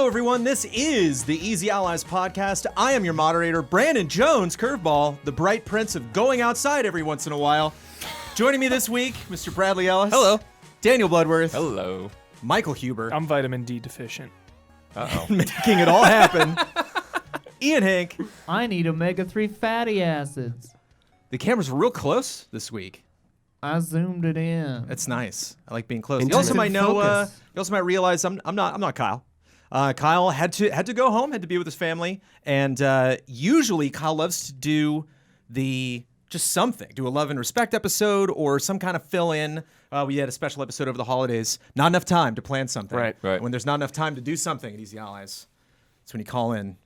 Hello, everyone. This is the Easy Allies podcast. I am your moderator, Brandon Jones, Curveball, the bright prince of going outside every once in a while. Joining me this week, Mr. Bradley Ellis. Hello. Daniel Bloodworth. Hello. Michael Huber. I'm vitamin D deficient. Uh-oh. Making it all happen. Ian Hank. I need omega-3 fatty acids. The cameras were real close this week. I zoomed it in. That's nice. I like being close. You Intimate also might know. focus. You also might realize I'm not Kyle. Kyle had to go home, had to be with his family, and usually Kyle loves to do do a Love and Respect episode or some kind of fill-in. We had a special episode over the holidays. Not enough time to plan something. Right. When there's not enough time to do something at Easy Allies, it's when you call in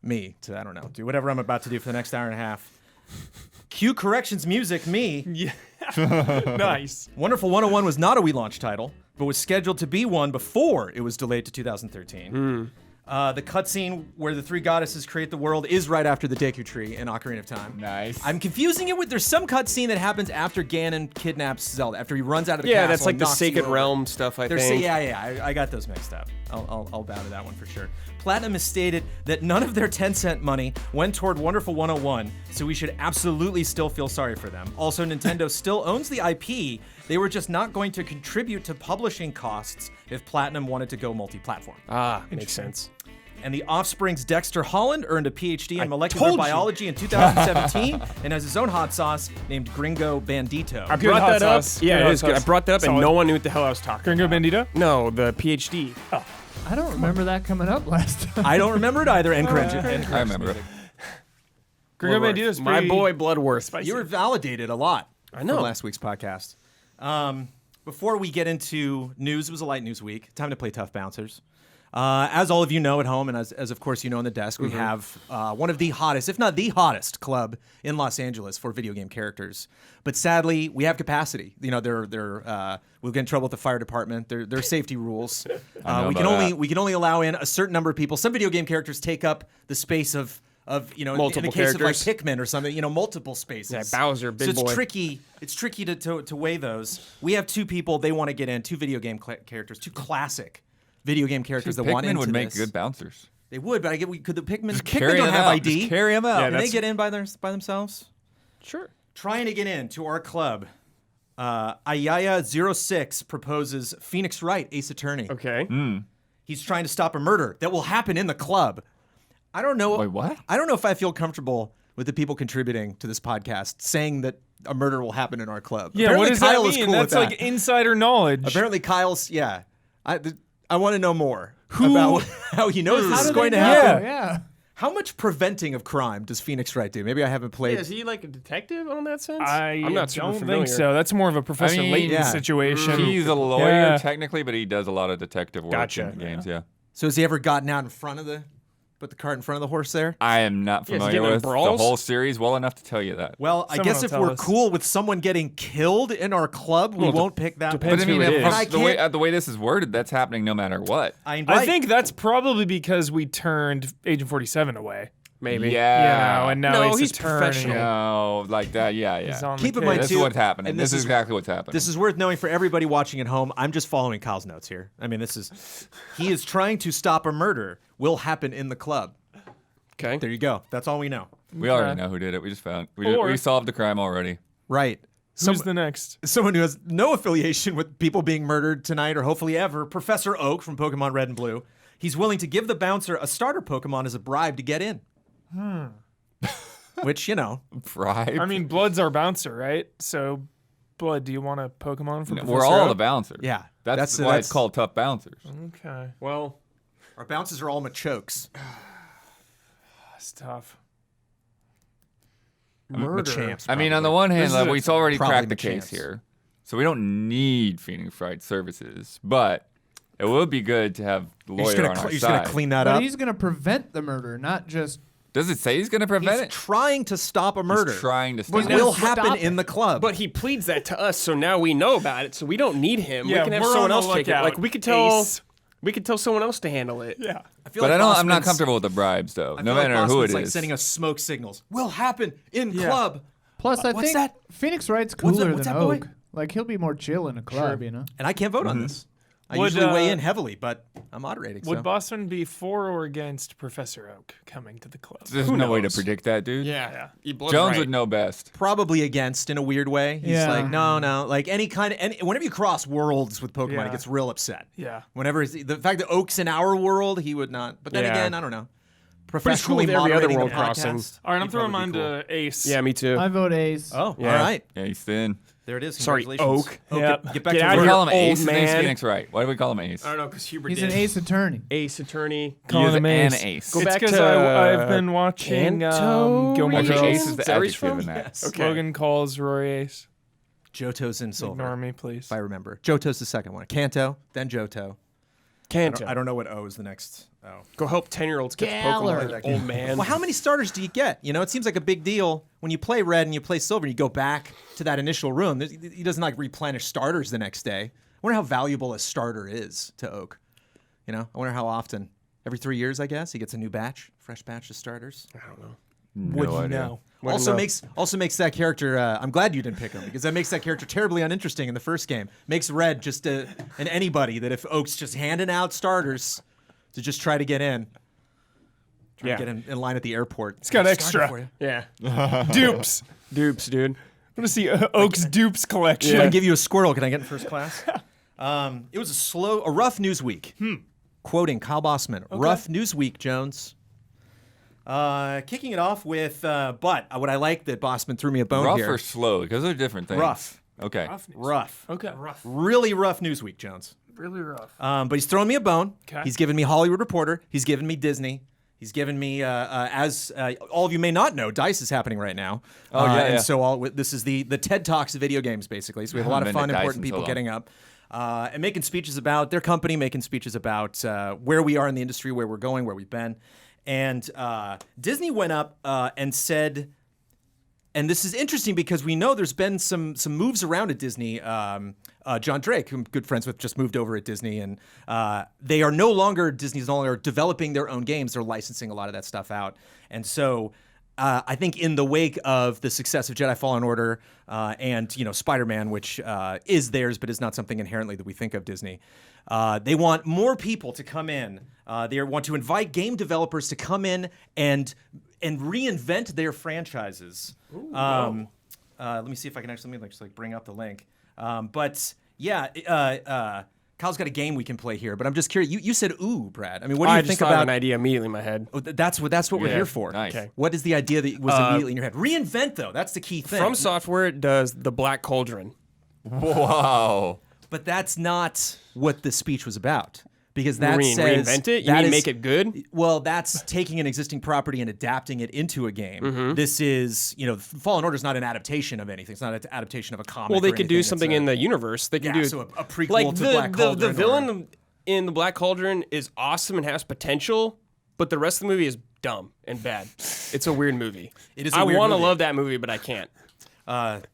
me to, I don't know, do whatever I'm about to do for the next hour and a half. Cue corrections music, me. Yeah. Nice. Wonderful 101 was not a Wii launch title, but was scheduled to be one before it was delayed to 2013. The cutscene where the three goddesses create the world is right after the Deku Tree in Ocarina of Time. Nice. I'm confusing it with, there's some cutscene that happens after Ganon kidnaps Zelda, after he runs out of the castle. Yeah, that's like and the knocks you Sacred over. Realm stuff, I think. I got those mixed up. I'll bow to that one for sure. Platinum has stated that none of their 10-cent money went toward Wonderful 101, so we should absolutely still feel sorry for them. Also, Nintendo still owns the IP. They were just not going to contribute to publishing costs if Platinum wanted to go multi-platform. Makes sense. And the Offspring's Dexter Holland earned a PhD in molecular biology in 2017 and has his own hot sauce named Gringo Bandito. I brought that up. Yeah, it is good. I brought that up, and no one knew what the hell I was talking Gringo about. Bandito? No, the PhD. Oh. I don't remember that coming up last time. I don't remember it either. And I remember it. Gringo Bloodworth. Bandito's My pretty boy Bloodworth. You were validated a lot. I know. From last week's podcast. Before we get into news, it was a light news week. Time to play Tough Bouncers. As all of you know at home, and as of course you know on the desk, we have one of the hottest, if not the hottest, club in Los Angeles for video game characters. But sadly, we have capacity. You know, we'll get in trouble with the fire department. There are safety rules. We can only allow in a certain number of people. Some video game characters take up the space of Multiple in the case characters. of like Pikmin or something, multiple spaces. Yeah, Bowser, big so it's boy. tricky. It's tricky to weigh those. We have two people. They want to get in. Two video game characters. Two classic video game characters that want into Pikmin would make this. good bouncers. They would, but could the Pikmin? Carry Pikmin don't them have out. ID. Just carry them out. Yeah, Can they get in by themselves? Sure. Trying to get into our club. Ayaya06 proposes Phoenix Wright, Ace Attorney. Okay. He's trying to stop a murder that will happen in the club. I don't know. Wait, what? I don't know if I feel comfortable with the people contributing to this podcast saying that a murder will happen in our club. Yeah, Apparently what does Kyle that is mean? cool That's with that. like insider knowledge. Apparently Kyle's, yeah. I want to know more about how he knows this is going to happen. Yeah. How much preventing of crime does Phoenix Wright do? Maybe I haven't played. Yeah, is he like a detective on that sense? I'm not super don't familiar. think so. That's more of a Professor Layton yeah. situation. He's a lawyer Yeah. technically, but he does a lot of detective work Gotcha. in games, yeah. So has he ever gotten out in front of put the cart in front of the horse there? I am not Yeah, is he familiar getting in with the brawls? whole series well enough to tell you that. Well, I Someone guess will if tell we're us. cool with someone getting killed in our club, we won't pick that. depends But I who mean, it is. I the way this is worded, that's happening no matter what. I think that's probably because we turned Agent 47 away. Maybe. Yeah. And now No, he's he's attorney. professional. No, like that, yeah. He's on Keep the in mind, case. This is too, what's happening. and This this is is- exactly what's happening. This is worth knowing for everybody watching at home. I'm just following Kyle's notes here. I mean, he is trying to stop a murder will happen in the club. Okay. There you go. That's all we know. we already know who did it. We just found we Or- solved the crime already. Right. Who's the next? Someone who has no affiliation with people being murdered tonight or hopefully ever, Professor Oak from Pokemon Red and Blue. He's willing to give the bouncer a starter Pokemon as a bribe to get in. Which, Bribe. I mean, Blood's our bouncer, right? So, Blood, do you want a Pokemon from we're all the bouncers. Yeah. That's why it's called tough bouncers. Okay. Well, Our bouncers are all Machokes. That's tough. murder. Machamps, I mean, on probably. the one hand, This like, is we've already probably cracked the Machamps. case here, so we don't need Phoenix Wright services, but it would be good to have the You're just lawyer gonna on our you're just gonna side. clean that But up. he's going to prevent the murder, not just... Does it say he's going to prevent He's it? trying to stop a murder. He's trying to Which stop will it. happen Stop in the club. But he pleads that to us, so now we know about it. So we don't need him. Yeah, we can have we're someone on the else take it. lookout, Like we could tell. Ace. We could tell someone else to handle it. Yeah. I feel But like I'm not Bossman's- comfortable with the bribes, though. I No feel like matter who Bossman's it like is. sending us smoke signals. Will happen in Yeah. club. Plus, I What's think that? Phoenix Wright's What's that- cooler what's than that, boy? Oak. Like, he'll be more chill in a club, Sure. you know? And I can't vote on this. I Would, usually weigh in heavily, but I'm moderating. Would so. Boston be for or against Professor Oak coming to the club? There's Who no way to knows? predict that, dude. Yeah. Blood's Jones right. would know best. Probably against in a weird way. He's Yeah. like, no. Like whenever you cross worlds with Pokemon, Yeah. he gets real upset. Yeah. Whenever the fact that Oak's in our world, he would not. But then Yeah. again, I don't know. Pretty cool Professionally with every other moderating world the crossing. podcast. All right, I'm he'd throwing probably mine be cool. to Ace. Yeah, me too. I vote Ace. Oh, Yeah. all right. Yeah, he's thin. There it is. Sorry, Congratulations. Oak. Yep. Get back Get to out We of work. call him here, Ace. old His name's man. Phoenix Wright. Why do we call him Ace? I don't know, because Hubert He's did. an ace attorney. Ace attorney. Calling He's him an Ace. ace. Go It's back because to, I've been watching Kanto Gilmore Actually, Girls. Ace is Is the that where he's adjective from? in that. Yes. Okay. Logan calls Rory Ace. Johto's in silver. Ignore me, please. If I remember. Johto's the second one. Kanto, then Johto. Kanto. I don't know what O is the next O. Go help 10-year-olds catch Galler. Pokemon, old man. Well, how many starters do you get? You know, it seems like a big deal when you play red and you play silver and you go back to that initial room. He doesn't like replenish starters the next day. I wonder how valuable a starter is to Oak. You know, I wonder how often. Every 3 years, I guess, he gets a new batch, fresh batch of starters. I don't know. Would No you idea. know? Also know. makes that character. I'm glad you didn't pick him because that makes that character terribly uninteresting in the first game. Makes Red just an anybody that if Oak's just handing out starters to just try to get in, Yeah. get in line at the airport. It's got Starter extra. for you. Yeah. Dupes. Dupes, dude. I want to see Oak's dupes collection. Should I give you a squirrel? Can I get in first class? It was a rough news week. Quoting Kyle Bossman, rough news week, Jones. Kicking it off with, but what I like that Bossman threw me a bone Rough here. or slow? Because they're different things. Rough. Okay. Rough. Okay. Rough. Really rough news week, Jones. Really rough. But he's throwing me a bone. 'Kay. He's given me Hollywood Reporter. He's given me Disney. He's given me, as all of you may not know, DICE is happening right now. Oh, yeah, And yeah. so this is the TED Talks of video games, basically. So we have a lot of Haven't fun, been to DICE important in so people long. getting up and making speeches about their company, making speeches about where we are in the industry, where we're going, where we've been. And Disney went up and said, and this is interesting because we know there's been some moves around at Disney. John Drake, who I'm good friends with, just moved over at Disney, and they are no longer, Disney's no longer developing their own games. They're licensing a lot of that stuff out. And so I think in the wake of the success of Jedi Fallen Order and Spider-Man, which is theirs but is not something inherently that we think of Disney, they want more people to come in. They want to invite game developers to come in and reinvent their franchises. Let me see if I can actually bring up the link. But yeah, Kyle's got a game we can play here. But I'm just curious. You said ooh, Brad. I mean, what do you I think just thought of about? an idea immediately in my head. Oh, that's what we're Yeah, here for. nice. Okay. What is the idea that was immediately in your head? Reinvent, though. That's the key thing. From Software does the Black Cauldron. Wow. But that's not what the speech was about. Because that says Reinvent it? You that mean is- make it good? Well, that's taking an existing property and adapting it into a game. This is, Fallen Order is not an adaptation of anything. It's not an adaptation of a comic. Well, they or could anything. do It's something in the universe. They can Yeah, do so a prequel like to the, Black the Cauldron. villain in the Black Cauldron is awesome and has potential, but the rest of the movie is dumb and bad. It's a weird movie. It is a I weird want to movie. love that movie, but I can't.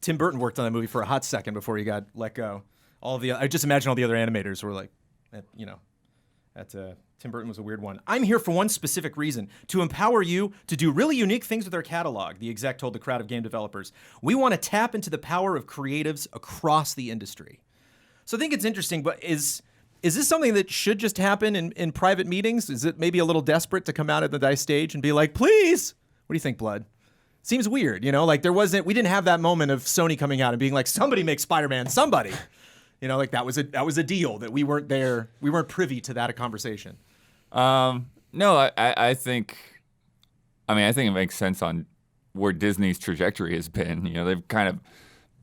Tim Burton worked on that movie for a hot second before he got let go. I just imagine all the other animators were like, Tim Burton was a weird one. I'm here for one specific reason, to empower you to do really unique things with our catalog, the exec told the crowd of game developers. We want to tap into the power of creatives across the industry. So I think it's interesting, but is this something that should just happen in private meetings? Is it maybe a little desperate to come out at the DICE stage and be like, please? What do you think, Blood? Seems weird, like we didn't have that moment of Sony coming out and being like, somebody make Spider-Man, somebody. That was a deal that we weren't there. We weren't privy to that conversation. No, I think it makes sense on where Disney's trajectory has been. They've kind of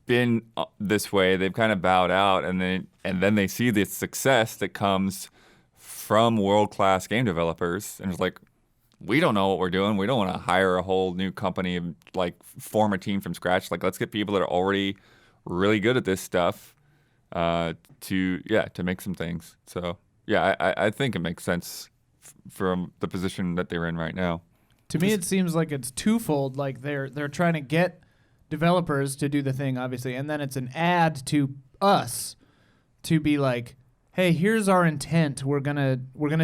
been this way. They've kind of bowed out, and then they see the success that comes from world-class game developers, and it's like, we don't know what we're doing. We don't want to hire a whole new company and form a team from scratch. Let's get people that are already really good at this stuff to make some things. So yeah, I think it makes sense from the position that they're in right now. To me, it seems like it's twofold. Like they're trying to get developers to do the thing, obviously, and then it's an ad to us to be like, hey, here's our intent. We're gonna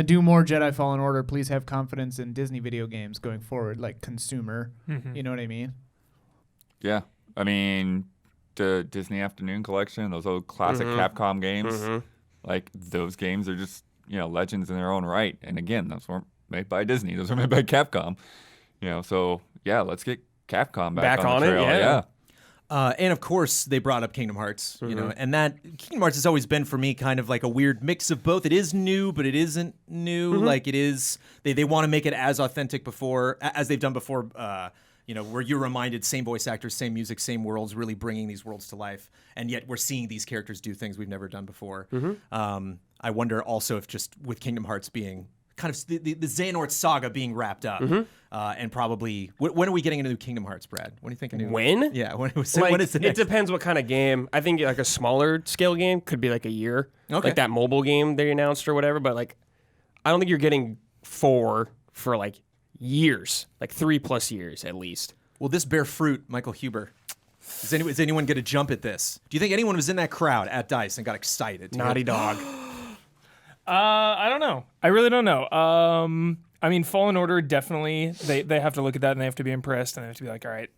do more Jedi Fallen Order. Please have confidence in Disney video games going forward, like consumer. You know what I mean? Yeah, I mean the Disney Afternoon Collection, those old classic Capcom games. like those games are just legends in their own right. And again, those weren't made by Disney; those were made by Capcom. So yeah, let's get Capcom back on the it. trail. Yeah. And of course, they brought up Kingdom Hearts, and that Kingdom Hearts has always been for me kind of like a weird mix of both. It is new, but it isn't new. Like it is, they want to make it as authentic as they've done before. Where you're reminded same voice actors, same music, same worlds, really bringing these worlds to life, and yet we're seeing these characters do things we've never done before. I wonder also if just with Kingdom Hearts being kind of the Xehanort saga being wrapped up, and probably when are we getting a new Kingdom Hearts, Brad? When do you think a new? When? Yeah, when is Like, the next? It depends what kind of game. I think like a smaller scale game could be like a year, like that mobile game they announced or whatever. But like, I don't think you're getting 4 for like years, like 3+ years at least. Will this bear fruit, Michael Huber? Is anyone going to jump at this? Do you think anyone was in that crowd at DICE and got excited? Naughty Dog. I don't know. I really don't know. I mean, Fallen Order, definitely, they have to look at that and they have to be impressed and they have to be like, all right,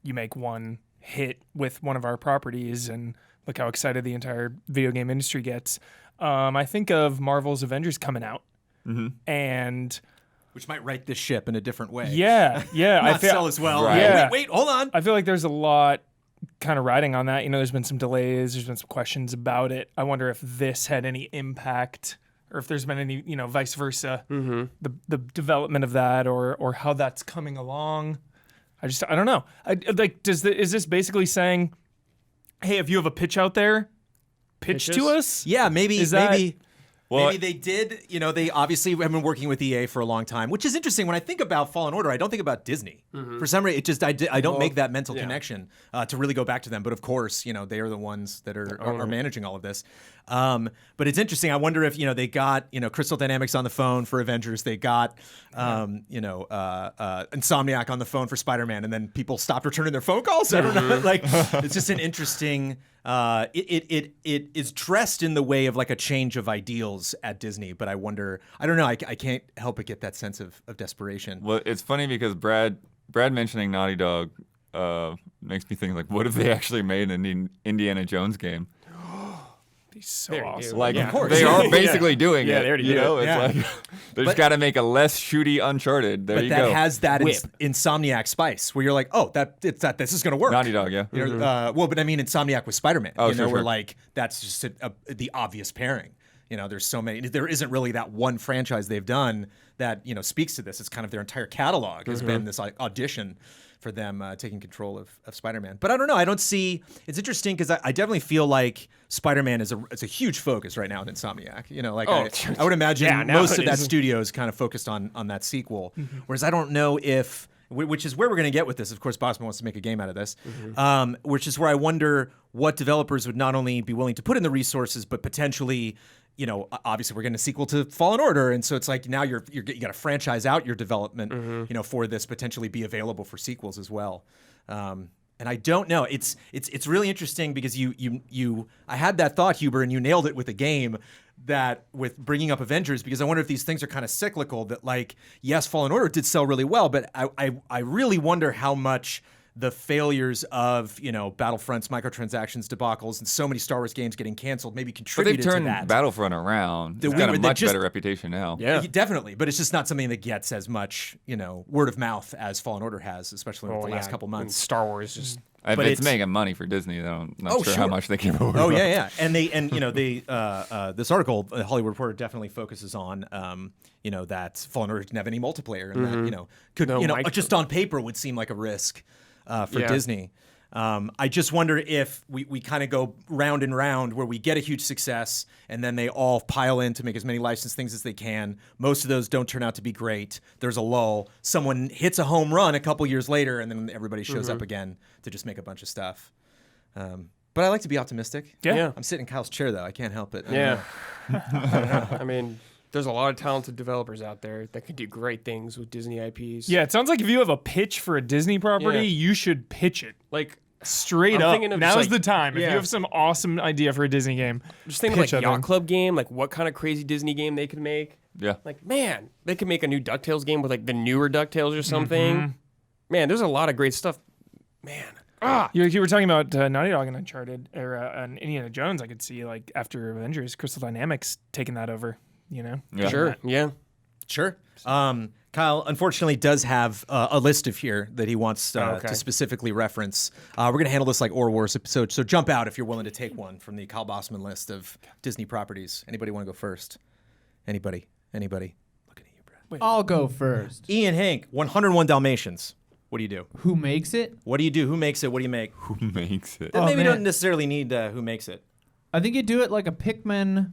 you make one hit with one of our properties and look how excited the entire video game industry gets. I think of Marvel's Avengers coming out and... Which might right this ship in a different way. Yeah. Not sell as well. Right. Yeah. Wait, hold on. I feel like there's a lot kind of riding on that. There's been some delays. There's been some questions about it. I wonder if this had any impact or if there's been any, vice versa, the development of that or how that's coming along. I don't know. Is this basically saying, hey, if you have a pitch out there, pitch to us? Yeah, maybe. Well, Maybe they did. They obviously have been working with EA for a long time, which is interesting. When I think about Fallen Order, I don't think about Disney. For some reason, I don't make that mental connection to really go back to them. But of course, they are the ones that are managing all of this. But it's interesting. I wonder if they got Crystal Dynamics on the phone for Avengers. They got Insomniac on the phone for Spider-Man, and then people stopped returning their phone calls. I don't know. Like it's just an interesting. It is dressed in the way of like a change of ideals at Disney, but I wonder. I don't know. I can't help but get that sense of desperation. Well, it's funny because Brad mentioning Naughty Dog makes me think like, what if they actually made an Indiana Jones game? Be so There you awesome. go. Like of course. they are basically doing it. They already you do know, it. it's like they just got to make a less shooty Uncharted. There But you that go. has that Whip. Insomniac spice, where you're like, oh, this is going to work. Naughty Dog, yeah. Well, but I mean, Insomniac with Spider-Man. Oh, sure, where sure. like that's just the obvious pairing. There's so many. There isn't really that one franchise they've done that speaks to this. It's kind of their entire catalog has been this like audition for them taking control of Spider-Man. But I don't know. I don't see. It's interesting because I definitely feel like Spider-Man is a huge focus right now in Insomniac. I would imagine now most it of that is. studio is kind of focused on that sequel. Whereas I don't know if. Which is where we're going to get with this. Of course, Bossman wants to make a game out of this, which is where I wonder what developers would not only be willing to put in the resources, but potentially, obviously we're getting a sequel to Fallen Order, and so it's like now you got to franchise out your development, for this potentially be available for sequels as well. And I don't know. It's really interesting because I had that thought, Huber, and you nailed it with a game. That with bringing up Avengers, because I wonder if these things are kind of cyclical, that like, yes, Fallen Order did sell really well, but I really wonder how much the failures of, Battlefront's microtransactions debacles and so many Star Wars games getting canceled maybe But they've contributed to turned that. Battlefront around. It's got a much better reputation now. Yeah. Definitely, but it's just not something that gets as much, word of mouth as Fallen Order has, especially over the last couple And months. Star Wars just. If But it's it's- making money for Disney, though, I'm not Oh, sure sure. how much they can afford. Oh yeah, and this article, the Hollywood Reporter, definitely focuses on, that Fallen Order didn't have any multiplayer, and that could micro- just on paper would seem like a risk for Yeah. Disney. I just wonder if we kind of go round and round where we get a huge success and then they all pile in to make as many licensed things as they can. Most of those don't turn out to be great. There's a lull. Someone hits a home run a couple years later and then everybody shows up again to just make a bunch of stuff. But I like to be optimistic. Yeah. I'm sitting in Kyle's chair, though. I can't help it. Yeah. I mean, there's a lot of talented developers out there that could do great things with Disney IPs. Yeah, it sounds like if you have a pitch for a Disney property, Yeah. you should pitch it. Like, Straight I'm up. thinking of Now's just, the like- time. If yeah. you have some awesome idea for a Disney game, just think of like pitch it, Yacht man. Club game, like what kind of crazy Disney game they could make. Yeah. Like, man, they could make a new DuckTales game with like the newer DuckTales or something. Man, there's a lot of great stuff. Man. You were talking about Naughty Dog and Uncharted or and Indiana Jones. I could see like after Avengers, Crystal Dynamics taking that over. You know, Yeah. Sure. Yeah. Sure. Kyle, unfortunately, does have a list of here that he wants Okay. to specifically reference. We're going to handle this like Or Wars episode, so jump out if you're willing to take one from the Kyle Bossman list of Disney properties. Anybody want to go first? Anybody? Looking at you, Brad. I'll go first. Ian Hank, 101 Dalmatians. What do you do? Who makes it? What do you do? Who makes it? What do you make? Who makes it? And maybe man. don't necessarily need who makes it. I think you do it like a Pikmin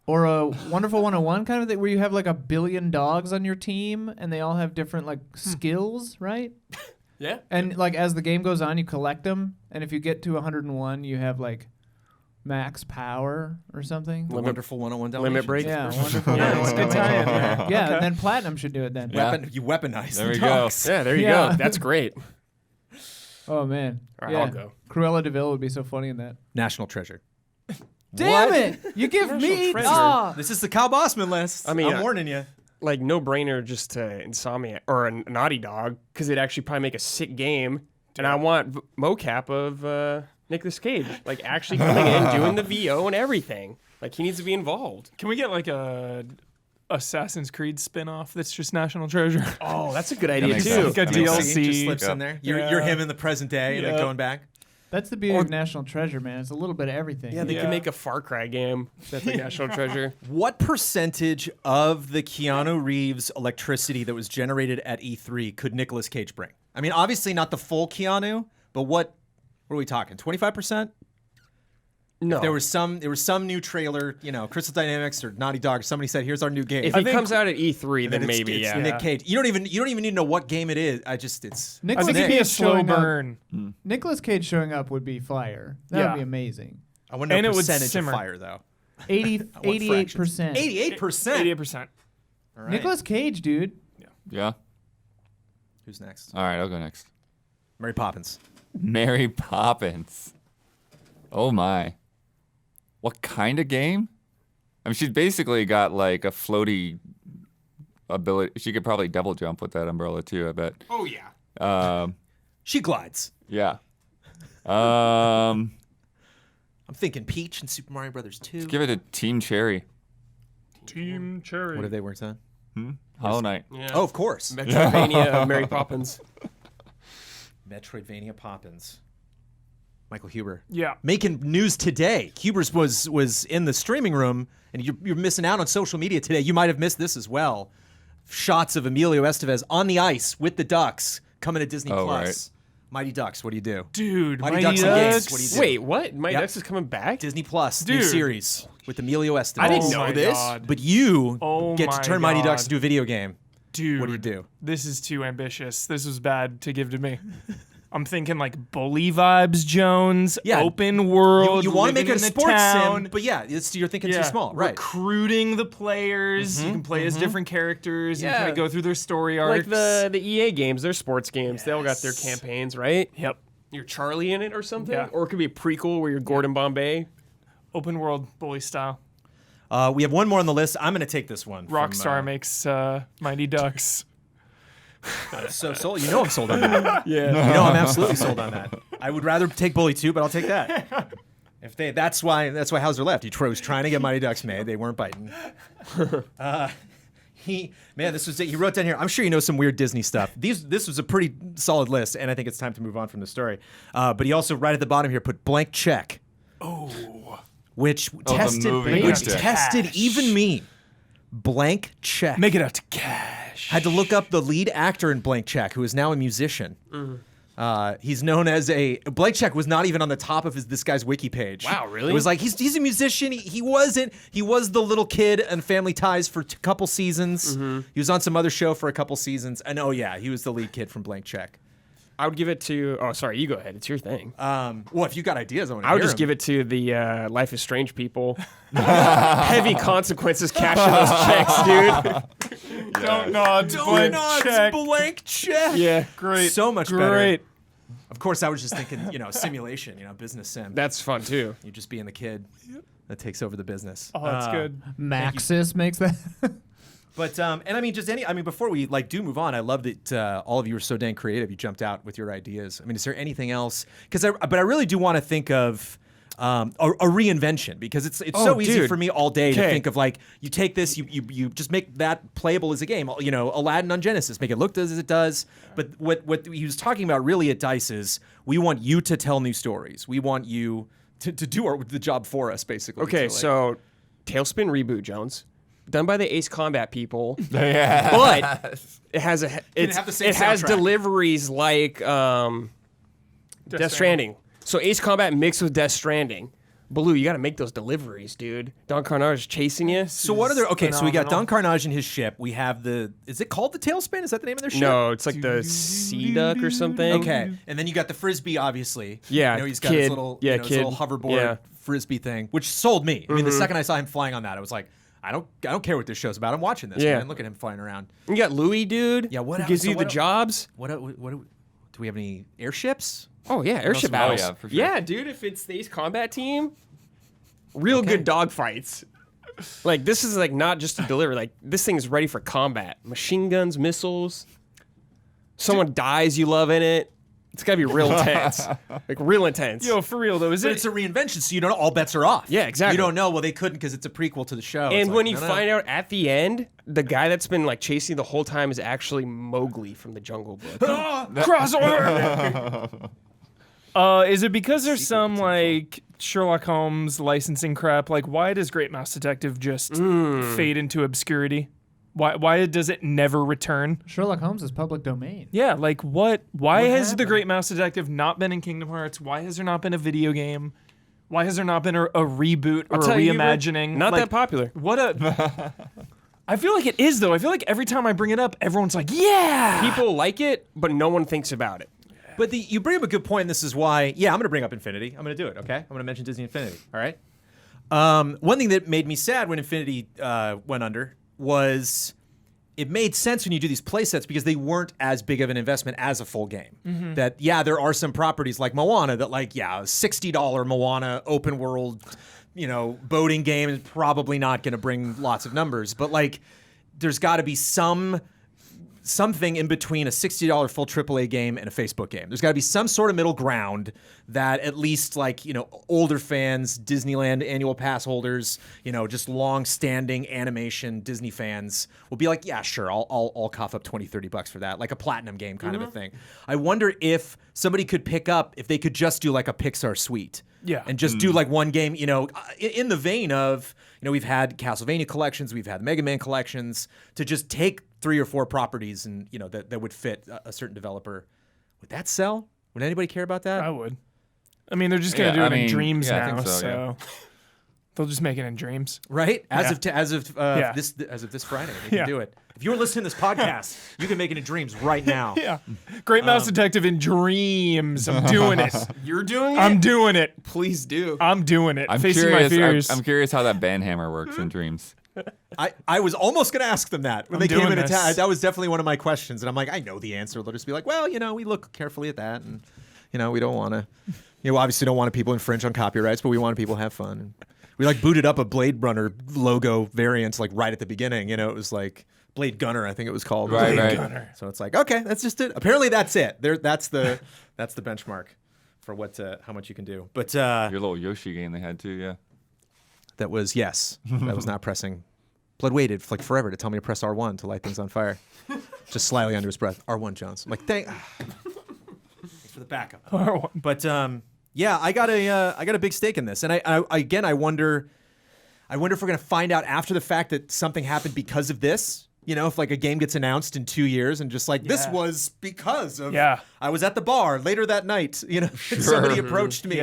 or a Wonderful 101 kind of thing, where you have like 1 billion dogs on your team and they all have different like skills, right? Yeah. And like as the game goes on, you collect them, and if you get to 101, you have like max power or something. The wonderful 101 Dalmatians. Limit break. Yeah, Wonderful. Yeah, 101. it's a good tie-in there. Yeah, Okay. and then Platinum should do it then. Yeah. You weaponize There the we go. dogs. Yeah, there you Yeah. go. That's great. Oh man. All right, yeah. I'll go. Cruella de Vil would be so funny in that. National treasure. Damn it! You give me treasure. This is the Kyle Bossman list. I mean, I'm warning you. Like no brainer just to Insomniac or a Naughty Dog because it'd actually probably make a sick game. And I want mocap of Nicolas Cage, like actually coming in, doing the VO and everything. Like he needs to be involved. Can we get like a Assassin's Creed spin-off that's just National Treasure? Oh, that's a good idea makes too. sense. Like a That makes DLC. Just slips in there. You're him in the present day and then Yeah. going back. That's the beauty of National Treasure, man. It's a little bit of everything. Yeah, they Yeah. can make a Far Cry game that's like National Treasure. What percentage of the Keanu Reeves electricity that was generated at E3 could Nicolas Cage bring? I mean, obviously not the full Keanu, but what are we talking? 25%? No, There was some new trailer, Crystal Dynamics or Naughty Dog. Somebody said, "Here's our new game." if I he think- comes out at E3, And then it's- maybe it's yeah. Nick Cage. You don't even need to know what game it is. It's I Nicolas think it'd be a Cage slow showing up- burn. Nicolas Cage showing up would be fire. That Yeah. would be amazing. I want to know And it would percentage of simmer. fire though. 88%. 88%. 88%. All right. Nicolas Cage, dude. Yeah. Who's next? All right, I'll go next. Mary Poppins. Mary Poppins. Oh my. What kind of game? I mean, she's basically got like a floaty ability. She could probably double jump with that umbrella too, I bet. Oh yeah. She glides. Yeah. I'm thinking Peach and Super Mario Brothers 2. Give it a Team Cherry. Team Cherry. What have they worked on? Hollow Knight. Yeah. Oh, of course. Metroidvania of Mary Poppins. Metroidvania Poppins. Michael Huber. Yeah. Making news today. Huber's was in the streaming room, and you're missing out on social media today. You might have missed this as well. Shots of Emilio Estevez on the ice with the Ducks coming to Disney Oh, Plus. right. Mighty Ducks, what do you do? Dude, Mighty Mighty Ducks and Games, Ducks. what do you do? Wait, what? My Yep. Ducks is coming back? Disney Plus, new Dude. series with Emilio Estevez. I didn't Oh know my this. God. But you Oh get to my turn Mighty Ducks God. into a video game. Dude, What do you do? This is too ambitious. This was bad to give to me. I'm thinking like bully vibes, Jones. Yeah. Open world. You want to make living it a in the sports town. sim, but yeah, you're thinking too small, right? Recruiting the players. You can play as different characters. Yeah. You kind of go through their story arcs. Like the EA games, they're sports games. They all got their campaigns, right? Yep. You're Charlie in it or something? Yeah. Or it could be a prequel where you're Gordon Bombay. Open world bully style. We have one more on the list. I'm going to take this one. Rockstar makes Mighty Ducks. So sold. You know I'm sold on that. Yeah. You know I'm absolutely sold on that. I would rather take Bully 2, but I'll take that. That's why Hauser left. He was trying to get Mighty Ducks made. They weren't biting. He wrote down here. I'm sure you know some weird Disney stuff. This was a pretty solid list, and I think it's time to move on from the story. But he also right at the bottom here put blank check. Oh. Which the tested movie which Blank Check. tested even me. Blank check. Make it out to cash. Had to look up the lead actor in Blank Check, who is now a musician. He's known as Blank Check was not even on the top of this guy's wiki page. Wow, really? It was like he's a musician. He was the little kid in Family Ties for a couple seasons. He was on some other show for a couple seasons, and he was the lead kid from Blank Check. I would give it to. Oh, sorry, you go ahead. It's your thing. Well, if you got ideas, I want to. I would just give it to the Life is Strange people. Heavy consequences cashing those checks, dude. Don't nod. Blank check. Blank Check. Yeah, Great. So much better. Great. Of course, I was just thinking, simulation, business sim. that's fun too. You just being the kid that takes over the business. Oh, that's good. Maxis makes that. But and I mean, before we do move on, I love that all of you are so dang creative. You jumped out with your ideas. I mean, is there anything else? But I really do want to think of a reinvention, because it's so easy for me all day to think of you take this, you just make that playable as a game. Aladdin on Genesis, make it look as it does. But what he was talking about really at DICE is we want you to tell new stories. We want you to do the job for us, basically. Okay, so Tailspin reboot, Jones. Done by the Ace Combat people, Yeah. but it has soundtrack. deliveries like Death Stranding. So Ace Combat mixed with Death Stranding. Baloo, you got to make those deliveries, dude. Don Carnage chasing you. So what are there? Okay, so we got Don Carnage and his ship. We have is it called the Tailspin? Is that the name of their ship? No, it's like the Sea Duck or something. Okay, and then you got the Frisbee, obviously. Yeah, he's got his little, his little hoverboard Frisbee thing, which sold me. I mean, the second I saw him flying on that, I was like, I don't care what this show's about. I'm watching this, man. Look at him flying around. You got Louis, dude. Yeah, what who gives you the jobs? Do we have any airships? Oh yeah, airship battles. Oh, yeah, for sure. Yeah, dude. If it's the Ace Combat team, real good dogfights. Like this is not just to deliver. Like this thing is ready for combat. Machine guns, missiles. Someone dies, you love in it. It's gotta be real intense. Like real intense. Yo, for real though, But it's a reinvention, so you don't know, all bets are off. Yeah, exactly. You don't know. Well, they couldn't because it's a prequel to the show. And when you find out at the end, the guy that's been chasing the whole time is actually Mowgli from the Jungle Book. Crossover. Is it because there's some Sherlock Holmes licensing crap? Why does Great Mouse Detective just fade into obscurity? Why does it never return? Sherlock Holmes is public domain. Yeah, what? Why has the Great Mouse Detective not been in Kingdom Hearts? Why has there not been a video game? Why has there not been a reboot or a reimagining? Not that popular. I feel like it is, though. I feel like every time I bring it up, everyone's like, yeah! People like it, but no one thinks about it. But you bring up a good point, and this is why, I'm going to bring up Infinity. I'm going to do it, okay? I'm going to mention Disney Infinity, all right? One thing that made me sad when Infinity went under was it made sense when you do these play sets because they weren't as big of an investment as a full game. Mm-hmm. That, there are some properties like Moana that, a $60 Moana open world, boating game is probably not going to bring lots of numbers. But, there's got to be something in between a $60 full AAA game and a Facebook game. There's got to be some sort of middle ground that at least older fans, Disneyland annual pass holders, just long-standing animation Disney fans will be like, yeah, sure, I'll cough up $20-$30 for that, like a platinum game kind of a thing. I wonder if somebody could pick up, if they could just do a Pixar suite. Yeah. And just do one game, in the vein of, we've had Castlevania collections, we've had Mega Man collections, to just take 3 or 4 properties and, that would fit a certain developer. Would that sell? Would anybody care about that? I would. I mean, they're just going to do it in Dreams I now, think so they'll just make it in Dreams. Right? As of Yeah. this Friday, they can do it. If you're listening to this podcast, you can make it in Dreams right now. Yeah. Great Mouse Detective in Dreams. I'm doing it. You're doing it? I'm doing it. Please do. I'm doing it. I'm Facing my curious. fears. I'm curious how that banhammer works in Dreams. I was almost going to ask them that when I'm they came doing into town. this. That was definitely one of my questions, and I'm like, I know the answer. They'll just be like, well, we look carefully at that, and we don't want to, obviously don't want people infringe on copyrights, but we want people to have fun. And we booted up a Blade Runner logo variant right at the beginning. It was Blade Gunner, I think it was called. Right, Blade right. Gunner. So it's okay, that's just it. Apparently that's it. That's the benchmark for how much you can do. But Your little Yoshi game they had too, yeah. that was that was not pressing. Blood waited forever to tell me to press R1 to light things on fire. Just slyly under his breath. R1, Jones. I'm like, thanks for the backup. R1. But I got a big stake in this, and I wonder if we're gonna find out after the fact that something happened because of this. If a game gets announced in 2 years and just this was because of I was at the bar later that night, and somebody approached me,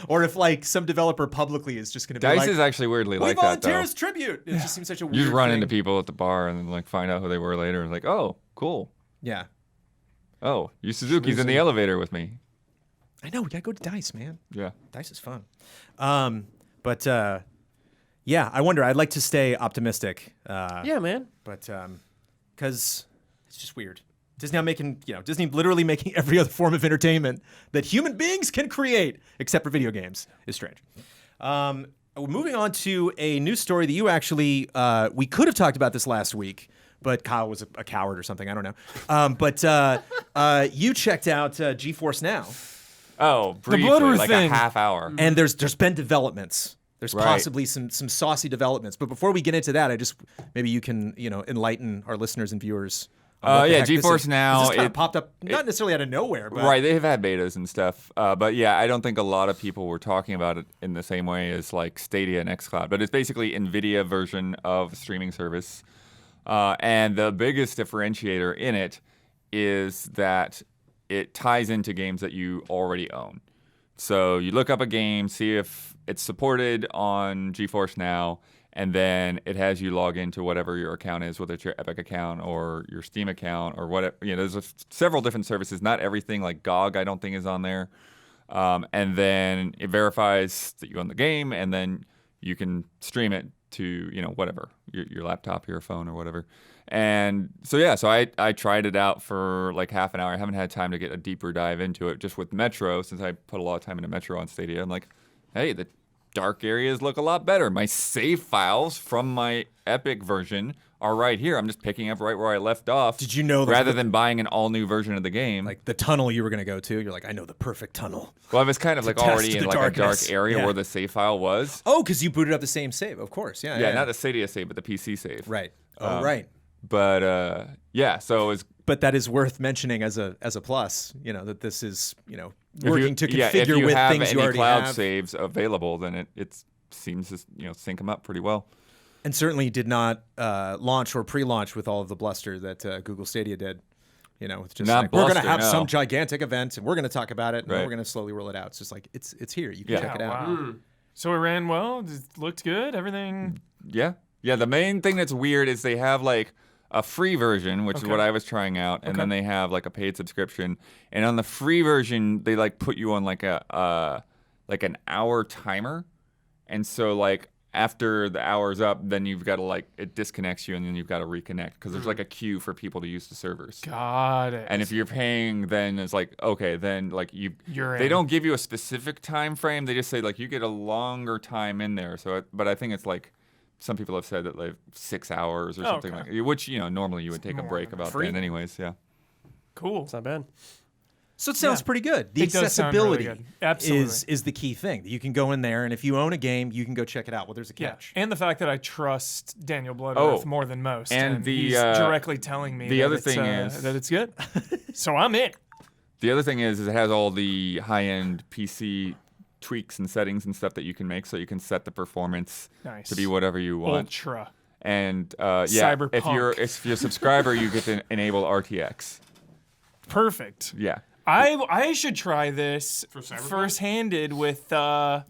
or if some developer publicly is just gonna be DICE is actually weirdly we like that volunteer though. as tribute. It just seems such a weird You just run thing. into people at the bar and then find out who they were later and oh, cool. Yeah, Oh, Yu Suzuki's in the elevator with me. I know, we gotta go to DICE, man. Yeah. DICE is fun. I wonder. I'd like to stay optimistic. Yeah, man. But because it's just weird. Disney Disney literally making every other form of entertainment that human beings can create, except for video games, is strange. All Moving on to a news story that you actually, we could have talked about this last week, but Kyle was a coward or something. I don't know. But you checked out GeForce Now. Oh, briefly, Bloodroot like thing. a half hour. And there's been developments. There's Right. possibly some saucy developments. But before we get into that, maybe you can enlighten our listeners and viewers. on what the Yeah, heck this GeForce is. Now, This kind of it- popped up not necessarily out of nowhere, but Right, they've had betas and stuff, but yeah, I don't think a lot of people were talking about it in the same way as like Stadia and xCloud. But it's basically NVIDIA version of a streaming service, and the biggest differentiator in it is that it ties into games that you already own. So you look up a game, see if it's supported on GeForce Now, and then it has you log into whatever your account is, whether it's your Epic account or your Steam account or whatever. There's several different services. Not everything like GOG, I don't think, is on there. And then it verifies that you own the game, and then you can stream it to whatever, your laptop, your phone, or whatever. And so I tried it out for like half an hour. I haven't had time to get a deeper dive into it. Just with Metro, since I put a lot of time into Metro on Stadia, I'm like, hey, the dark areas look a lot better. My save files from my Epic version are right here. I'm just picking up right where I left off. Did you know that rather than buying an all new version of the game? like the tunnel you were going to go to, you're like, I know the perfect tunnel. Well, I was kind of like test already in the like darkness. a dark area Yeah. where the save file was. Oh, because you booted up the same save, of course. Yeah, Yeah, not the Stadia save, but the PC save. right. Oh, right. But yeah, so it was. But that is worth mentioning as a plus. That this is if working you- to yeah, if configure you with have things you any already cloud have. saves available, then it seems to sync them up pretty well. And certainly did not launch or pre-launch with all of the bluster that Google Stadia did. It's just Not like, we're going to bluster, have no. some gigantic event and we're going to talk about it and then Right. we're going to slowly roll it out. It's just like it's here. You can Yeah. check it Oh, out. wow. So it ran well. It looked good. Everything. Yeah. The main thing that's weird is they have like a free version, which is what I was trying out, and then they have like a paid subscription. And on the free version, they like put you on like an hour timer, and so like after the hour's up, then you've got to it disconnects you, and then you've got to reconnect because there's like a queue for people to use the servers. Got it. And if you're paying, then it's like, okay, then like You're they in. don't give you a specific time frame. They just say like you get a longer time in there. So, but I think it's like some people have said that like 6 hours or something okay. like, which normally you would take a more break than about free. then, anyways. Yeah. Cool. It's not bad. So it sounds Yeah. pretty good. The It does sound really accessibility good. Absolutely. is the key thing. You can go in there, and if you own a game, you can go check it out. Well, there's a Yeah, catch. and the fact that I trust Daniel Bloodworth Oh, more than most, and the, he's directly telling me the that other it's, thing is- that it's good. So I'm in. The other thing is it has all the high-end PC tweaks and settings and stuff that you can make, so you can set the performance Nice. to be whatever you want. Ultra. And if Cyberpunk. you're a subscriber, you get to enable RTX. Perfect. Yeah. I should try this first-handed with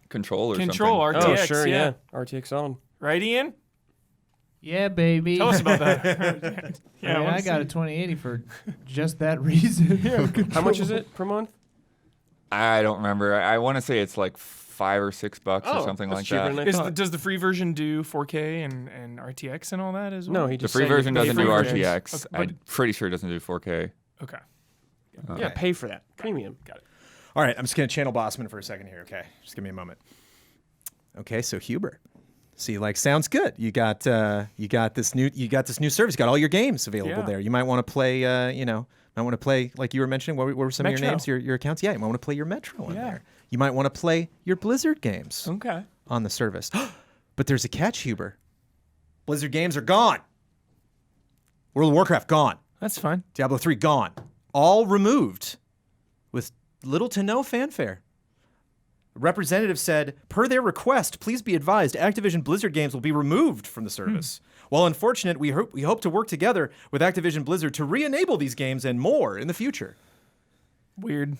Control or Control something. RTX. Oh, sure, yeah. yeah. RTX on. Right, Ian? Yeah, baby. Tell us about that. Yeah, wanna I got see. a 2080 for just that reason. How much is it per month? I don't remember. I want to say it's like $5 or $6 or Oh, something that's like cheaper that. than I thought. Does the free version do 4K and RTX and all that as well? No, he The just free said you version pay doesn't for do it. RTX. Okay, I'm pretty sure it doesn't do 4K. Okay. Yeah, pay for that. Premium. Got it. All right, I'm just going to channel Bossman for a second here, okay? Just give me a moment. Okay, so Huber. See, sounds good. You got this new service. You got all your games available Yeah. there. You might want to play, might want to play, like you were mentioning, what were some of your Metro. names, your accounts? Yeah, you might want to play your Metro on Yeah. there. You might want to play your Blizzard games Okay. on the service. But there's a catch, Huber. Blizzard games are gone. World of Warcraft, gone. That's fine. Diablo 3, gone. All removed with little to no fanfare. A representative said, per their request, please be advised Activision Blizzard games will be removed from the service. While unfortunate, we hope to work together with Activision Blizzard to re-enable these games and more in the future. Weird.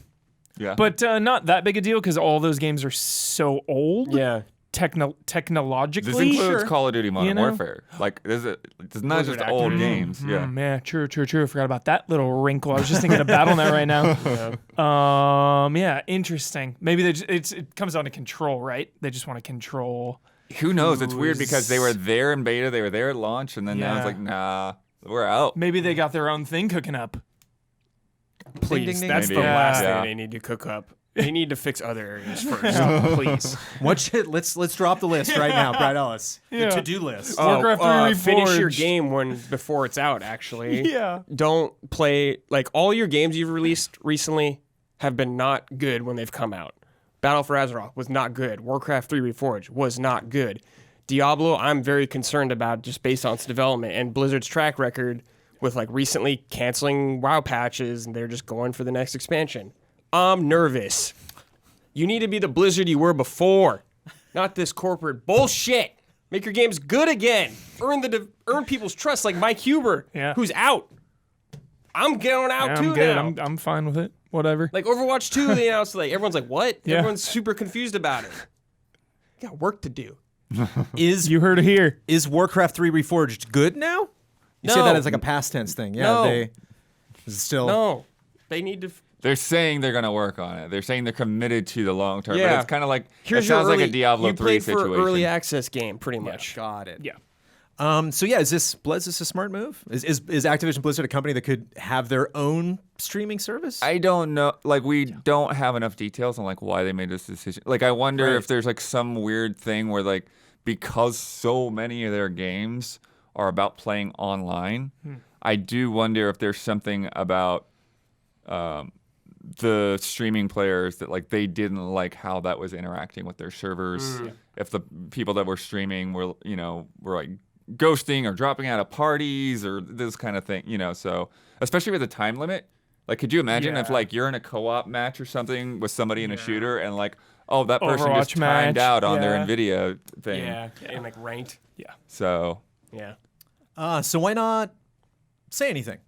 Yeah. But not that big a deal because all those games are so old. Yeah. Technologically. this includes sure. Call of Duty Modern You know? Warfare. It's not Blizzard just old Activision. games. Yeah. Yeah, true. I forgot about that little wrinkle. I was just thinking of BattleNet right now. Yeah, interesting. Maybe it comes down to control, right? They just want to control. Who knows? It's weird Who's- because they were there in beta, they were there at launch, and then now it's Yeah. like, nah, we're out. Maybe they got their own thing cooking up. Please. ding, ding. That's the Maybe. last Yeah. thing they need to cook up. They need to fix other areas first, please. Let's drop the list right now, Brad Ellis. Yeah. The to-do list. Warcraft 3 Finish your Reforged. game before it's out. Actually, Yeah. Don't play like all your games you've released recently have been not good when they've come out. Battle for Azeroth was not good. Warcraft 3 Reforged was not good. Diablo, I'm very concerned about just based on its development and Blizzard's track record with like recently canceling WoW patches and they're just going for the next expansion. I'm nervous. You need to be the Blizzard you were before, not this corporate bullshit. Make your games good again. Earn people's trust like Mike Huber, who's out. I'm going out too I'm good. now. I'm fine with it. Whatever. Like Overwatch 2, they announced like everyone's like, what? Yeah. Everyone's super confused about it. You got work to do. You heard it here. Is Warcraft 3 Reforged good now? You say No. that as like a past tense thing. Yeah, No. is it still No. They need to They're saying they're gonna work on it. They're saying they're committed to the long term. Yeah. But it's kind of like Here's it sounds your early, like a Diablo you 3 played situation. for early access game, pretty much. got it? Yeah. So yeah, is this a smart move? Is Activision Blizzard a company that could have their own streaming service? I don't know. Like, we don't have enough details on like why they made this decision. Like, I wonder if there's like some weird thing where like because so many of their games are about playing online, I do wonder if there's something about the streaming players that like they didn't like how that was interacting with their servers. If the people that were streaming were like ghosting or dropping out of parties or this kind of thing, so especially with the time limit. Like, could you imagine if like you're in a co-op match or something with somebody in a shooter and like, oh, that person Overwatch just timed match, out on their yeah. NVIDIA thing. Yeah. And like ranked. Yeah. So Yeah. So why not say anything?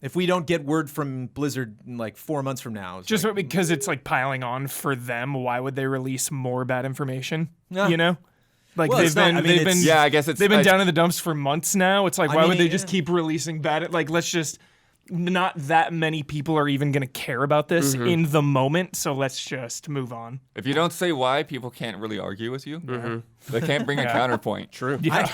If we don't get word from Blizzard in like 4 months from now, it's Just like, because it's like piling on for them, why would they release more bad information? Yeah. You know? Like Well, it's not- I mean, it's- yeah, I guess it's they've been down in the dumps for months now. It's like, I why mean, would they just yeah. keep releasing bad? Like, let's just. Not that many people are even going to care about this in the moment, so let's just move on. If you don't say why, people can't really argue with you. They can't bring a counterpoint. True. Yeah.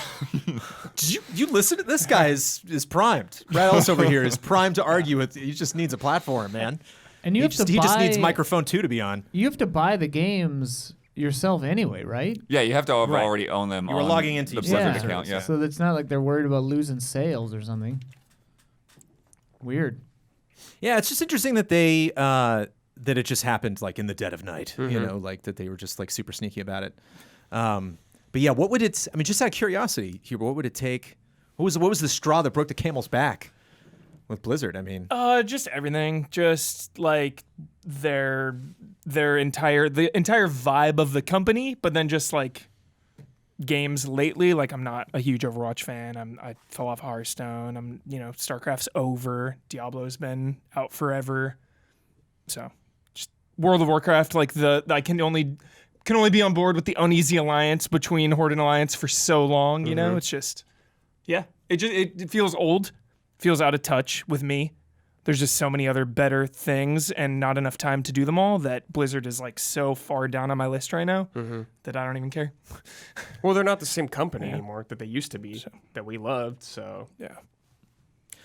Did you listen to this guy is primed. Brad Ellis over here is primed to argue with. He just needs a platform, man. And you He have just, to he just buy- needs microphone 2 to be on. You have to buy the games yourself anyway, right? Yeah, you have to have Right. already own them. You were on logging into the each Blizzard service. account. Yeah. So it's not like they're worried about losing sales or something. Weird. Yeah, it's just interesting that they that it just happened like in the dead of night. You know, like that they were just like super sneaky about it. But yeah, what would it? I mean, just out of curiosity, here, what would it take? What was the straw that broke the camel's back with Blizzard? I mean, Just everything. Just like the entire vibe of the company, but then just like games lately. Like, I'm not a huge Overwatch fan. I fell off Hearthstone. StarCraft's over. Diablo's been out forever. So just World of Warcraft, like I can only be on board with the uneasy alliance between Horde and Alliance for so long, you know? It's just it feels old, feels out of touch with me. There's just so many other better things and not enough time to do them all that Blizzard is like so far down on my list right now that I don't even care. Well, they're not the same company anymore that they used to be that we loved. So Yeah.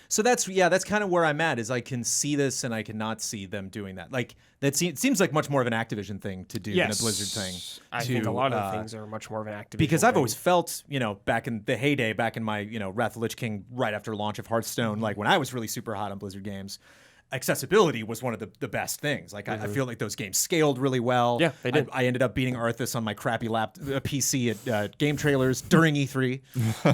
so that's kind of where I'm at. Is I can see this and I cannot see them doing that. Like it seems like much more of an Activision thing to do than a Blizzard thing. I think a lot of things are much more of an Activision Because I've thing. always felt, back in the heyday, back in my, Wrath of the Lich King, right after launch of Hearthstone, like when I was really super hot on Blizzard games, accessibility was one of the best things. Like I feel like those games scaled really well. Yeah, they did. I ended up beating Arthus on my crappy PC at Game Trailers during E3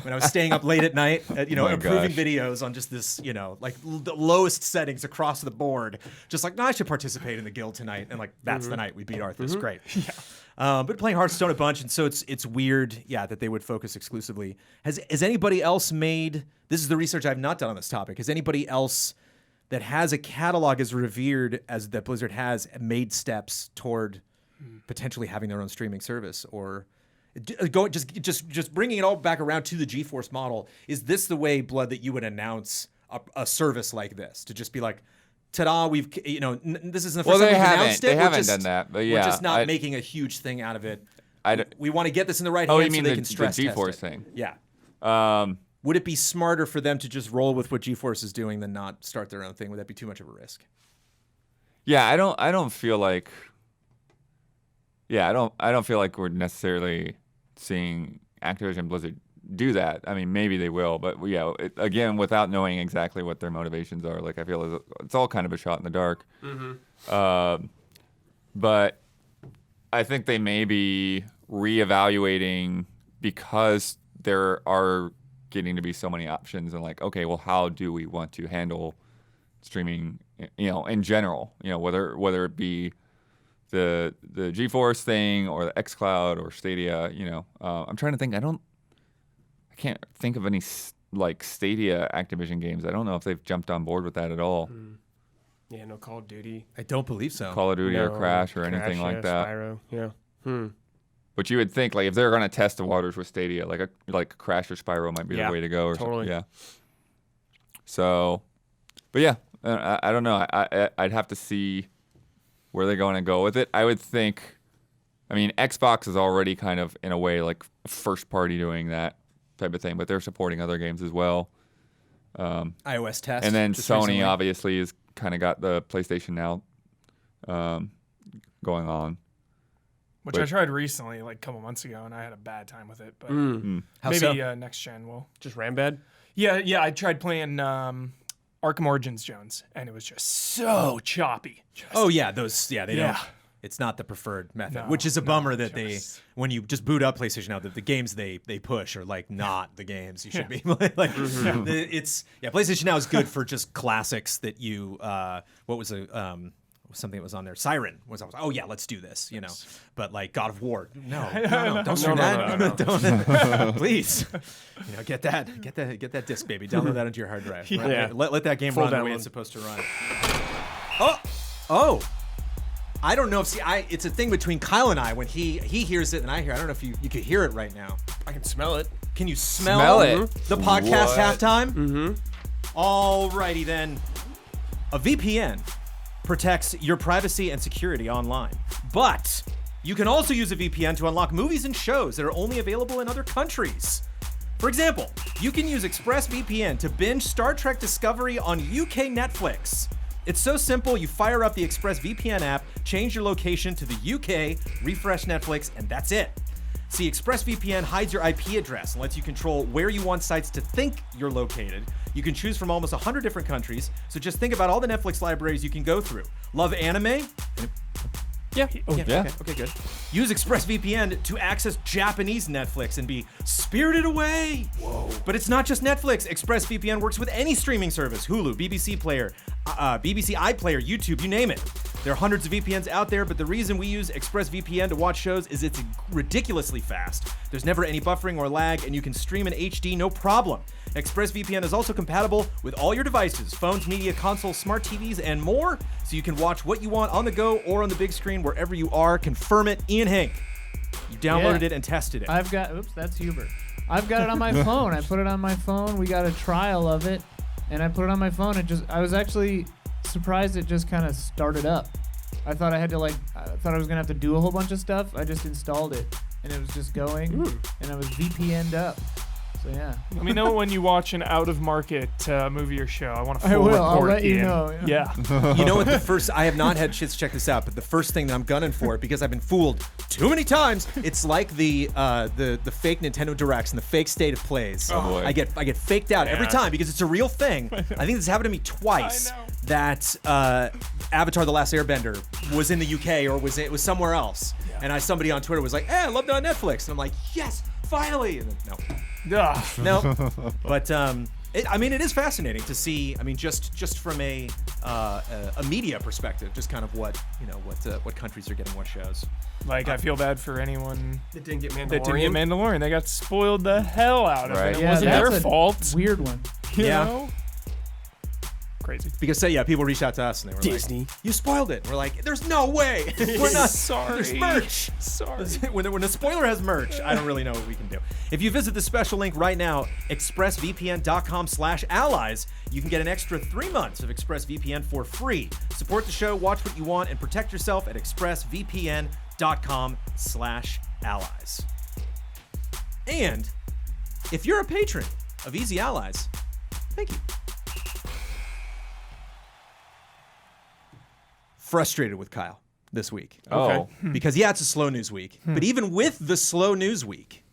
when I was staying up late at night, improving videos on just this, the lowest settings across the board. Just like, no, I should participate in the guild tonight, and like that's the night we beat Arthus. Great. Yeah. But playing Hearthstone a bunch, and so it's weird, that they would focus exclusively. Has anybody else made? This is the research I've not done on this topic. Has anybody else that has a catalog as revered as that Blizzard has made steps toward potentially having their own streaming service, or going just bringing it all back around to the GeForce model? Is this the way, Blood, that you would announce a service like this, to just be like, ta-da, we've this isn't the first time we've announced it. They We're haven't just- done that, but we're yeah, just not making a huge thing out of it. I d- We want to get this in the right Oh, hands you mean so they the can stress test GeForce it. thing? Yeah. Would it be smarter for them to just roll with what GeForce is doing than not start their own thing? Would that be too much of a risk? Yeah, I don't feel like yeah, I don't feel like we're necessarily seeing Activision Blizzard do that. I mean, maybe they will, but yeah, again, without knowing exactly what their motivations are, like I feel it's all kind of a shot in the dark. But I think they may be reevaluating because there are getting to be so many options and like, okay, well, how do we want to handle streaming, in general, whether it be the GeForce thing or the xCloud or Stadia, I'm trying to think. I can't think of any like Stadia Activision games. I don't know if they've jumped on board with that at all. Yeah, no Call of Duty. I don't believe so. Call of Duty or Crash or anything like that. Spyro, yeah. But you would think like if they're going to test the waters with Stadia, like Crash or Spyro might be the way to go. Or totally. Yeah. So, but yeah, I don't know. I'd have to see where they're going to go with it. I would think. I mean, Xbox is already kind of in a way like first party doing that type of thing, but they're supporting other games as well. iOS test. And then Sony recently. obviously has kind of got the PlayStation Now going on. Which I tried recently, like a couple months ago, and I had a bad time with it. But How maybe so? next gen will. Just ran bad. Yeah. I tried playing Arkham Origins Jones, and it was just so choppy. Oh yeah, those. Yeah, they Yeah. don't. It's not the preferred method, No, which is a bummer that just- when you just boot up PlayStation Now, that the games they push are like not the games you should be like. It's PlayStation Now is good for just classics that you. What was something that was on there? Siren was. Oh yeah, let's do this. But like God of War, no, don't stream that. Don't, please. Get that disc, baby. Download that into your hard drive. Right? Yeah. Let that game Full run the way download. it's supposed to run. Oh. I don't know if it's a thing between Kyle and I when he hears it and I hear. I don't know if you could hear it right now. I can smell it. Can you smell Smell it? the podcast What? halftime? Mm-hmm. Alrighty then. A VPN protects your privacy and security online, but you can also use a VPN to unlock movies and shows that are only available in other countries. For example, you can use Express VPN to binge Star Trek Discovery on UK Netflix. It's so simple, you fire up the Express VPN app, change your location to the UK, refresh Netflix, and that's it. See, ExpressVPN hides your IP address and lets you control where you want sites to think you're located. You can choose from almost 100 different countries, so just think about all the Netflix libraries you can go through. Love anime? Yeah. Yeah. Okay, good. Use ExpressVPN to access Japanese Netflix and be spirited away. Whoa. But it's not just Netflix. ExpressVPN works with any streaming service: Hulu, BBC Player, BBC iPlayer, YouTube, you name it. There are hundreds of VPNs out there, but the reason we use ExpressVPN to watch shows is it's ridiculously fast. There's never any buffering or lag, and you can stream in HD no problem. ExpressVPN is also compatible with all your devices, phones, media consoles, smart TVs, and more, so you can watch what you want on the go or on the big screen wherever you are. Confirm it, Ian Hank. You downloaded it and tested it. Oops, that's Hubert. I've got it on my phone. I put it on my phone. We got a trial of it, and I put it on my phone. I was actually surprised it just kind of started up. I thought I thought I was gonna have to do a whole bunch of stuff. I just installed it, and it was just going, and I was VPN'd up. So yeah. Let me know when you watch an out-of-market movie or show. I want a I full will. report. I'll let you Ian. know. Yeah. You know what? I have not had shits check this out, but the first thing that I'm gunning for, because I've been fooled too many times, it's like the fake Nintendo Directs and the fake State of Plays. Oh, boy. I get faked out every time because it's a real thing. I think this happened to me twice. I know. That Avatar: The Last Airbender was in the UK or it was somewhere else, and somebody on Twitter was like, "Hey, I loved it on Netflix," and I'm like, "Yes, finally!" And then, Ugh. no. But it is fascinating to see. I mean, just from a media perspective, just kind of what countries are getting what shows. Like, I feel bad for anyone It didn't get that didn't get Mandalorian. They got spoiled the hell out of Right. it. It Yeah, wasn't that's their a fault. Weird one. You Yeah. know? Crazy. Because people reached out to us and they were Disney. like, "You spoiled it." And we're like, "There's no way. We're not Sorry. There's merch." Sorry. When a spoiler has merch, I don't really know what we can do. If you visit the special link right now, expressvpn.com/allies, you can get an extra 3 months of ExpressVPN for free. Support the show, watch what you want, and protect yourself at expressvpn.com/allies. And if you're a patron of Easy Allies, thank you. Frustrated with Kyle. this week. Oh. Because, it's a slow news week. But even with the slow news week,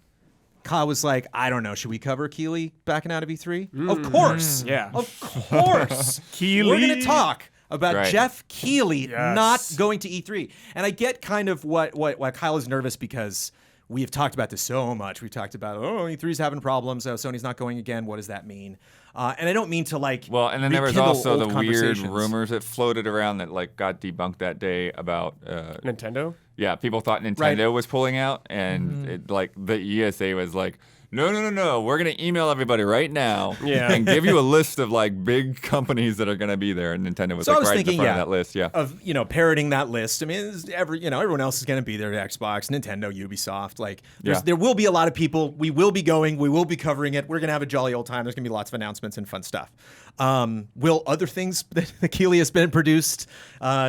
Kyle was like, I don't know, should we cover Keighley backing out of E3? Of course. Yeah. Of course. Keighley. We're going to talk about Right. Geoff Keighley not going to E3. And I get kind of what Kyle is nervous because we have talked about this so much. We've talked about, E3's having problems. Sony's not going again. What does that mean? And I don't mean to Well, and then there was rekindle also old the weird conversations. rumors that floated around that got debunked that day about Nintendo? yeah, people thought Nintendo was pulling out, and the ESA was like, no, we're gonna email everybody right now and give you a list of big companies that are gonna be there, and Nintendo was So I was right thinking, at the front of that list, of parroting that list. I mean, everyone else is going to be there. Xbox, Nintendo, Ubisoft. There will be a lot of people. We will be going. We will be covering it. We're going to have a jolly old time. There's going to be lots of announcements and fun stuff. Will other things that Keighley has been produced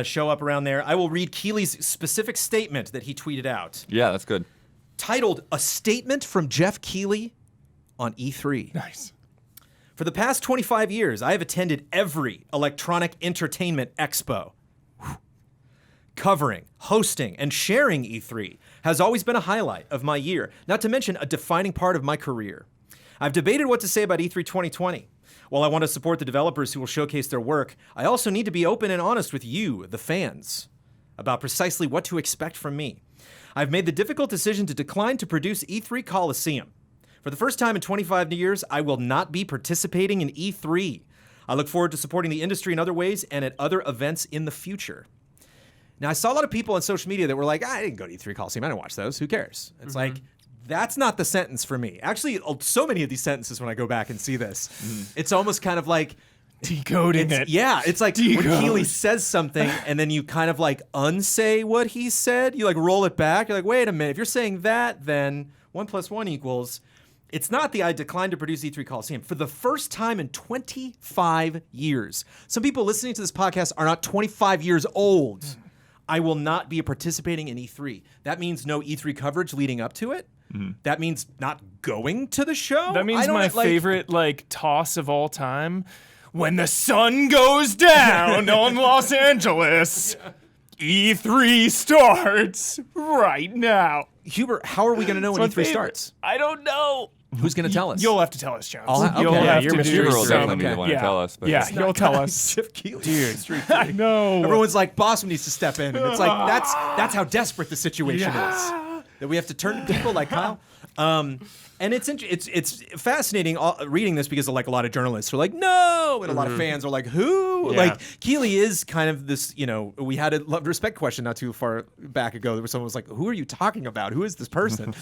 show up around there? I will read Keighley's specific statement that he tweeted out, Yeah, that's good. titled "A Statement from Geoff Keighley on E3." Nice. For the past 25 years, I have attended every electronic entertainment expo. Covering, hosting, and sharing E3 has always been a highlight of my year, not to mention a defining part of my career. I've debated what to say about E3 2020. While I want to support the developers who will showcase their work, I also need to be open and honest with you, the fans, about precisely what to expect from me. I've made the difficult decision to decline to produce E3 Coliseum. For the first time in 25 years, I will not be participating in E3. I look forward to supporting the industry in other ways and at other events in the future. Now, I saw a lot of people on social media that were like, I didn't go to E3 Coliseum. I didn't watch those. Who cares? It's like, that's not the sentence for me. Actually, so many of these sentences, when I go back and see this, it's almost kind of like Decoding it. Yeah, it's like when Keighley says something and then you kind of unsay what he said. You roll it back. You're like, wait a minute. If you're saying that, then 1 + 1 equals. It's not I declined to produce E3 Coliseum. For the first time in 25 years, some people listening to this podcast are not 25 years old. I will not be participating in E3. That means no E3 coverage leading up to it. That means not going to the show. That means my favorite toss of all time. When the sun goes down on Los Angeles, E3 starts right now. Hubert, how are we going to know when E3 starts? I don't know. Who's going to tell us? You'll have to tell us, Jones. Okay. You'll have you're to Mr. do Hubert will Research. definitely be Okay. the one to tell us. But Yeah, he'll tell us. Geoff Keighley. Dude, I know. Everyone's like, Boston needs to step in. And it's like, that's how desperate the situation is. That we have to turn to people like Kyle. And it's fascinating reading this because a lot of journalists are like, no, and a lot of fans are like, who? Yeah. Keighley is kind of this, we had a love and respect question not too far back ago where someone was like, who are you talking about? Who is this person?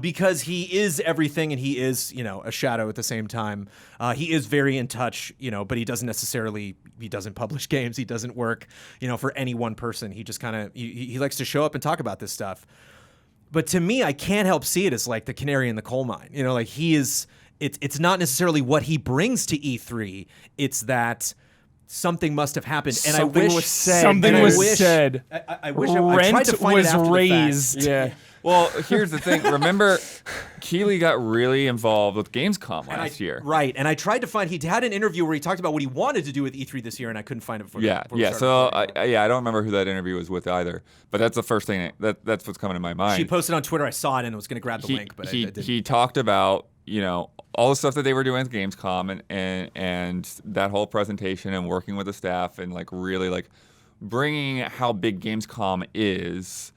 Because he is everything and he is, a shadow at the same time. He is very in touch, but he doesn't publish games. He doesn't work, for any one person. He just kind of, he likes to show up and talk about this stuff. But to me, I can't help see it as the canary in the coal mine. He is. It's not necessarily what he brings to E3. It's that something must have happened, and Something I wish was said. Something was said. I wish I tried to find Rent it after was the raised. fact. Yeah. Well, here's the thing. Remember, Keighley got really involved with Gamescom last year. Right, and I tried to find. He had an interview where he talked about what he wanted to do with E3 this year, and I couldn't find it before. Yeah. So I don't remember who that interview was with either. But that's the first thing that's what's coming to my mind. She posted on Twitter. I saw it and was going to grab the link, but I didn't. He talked about all the stuff that they were doing at Gamescom and that whole presentation and working with the staff and really bringing how big Gamescom is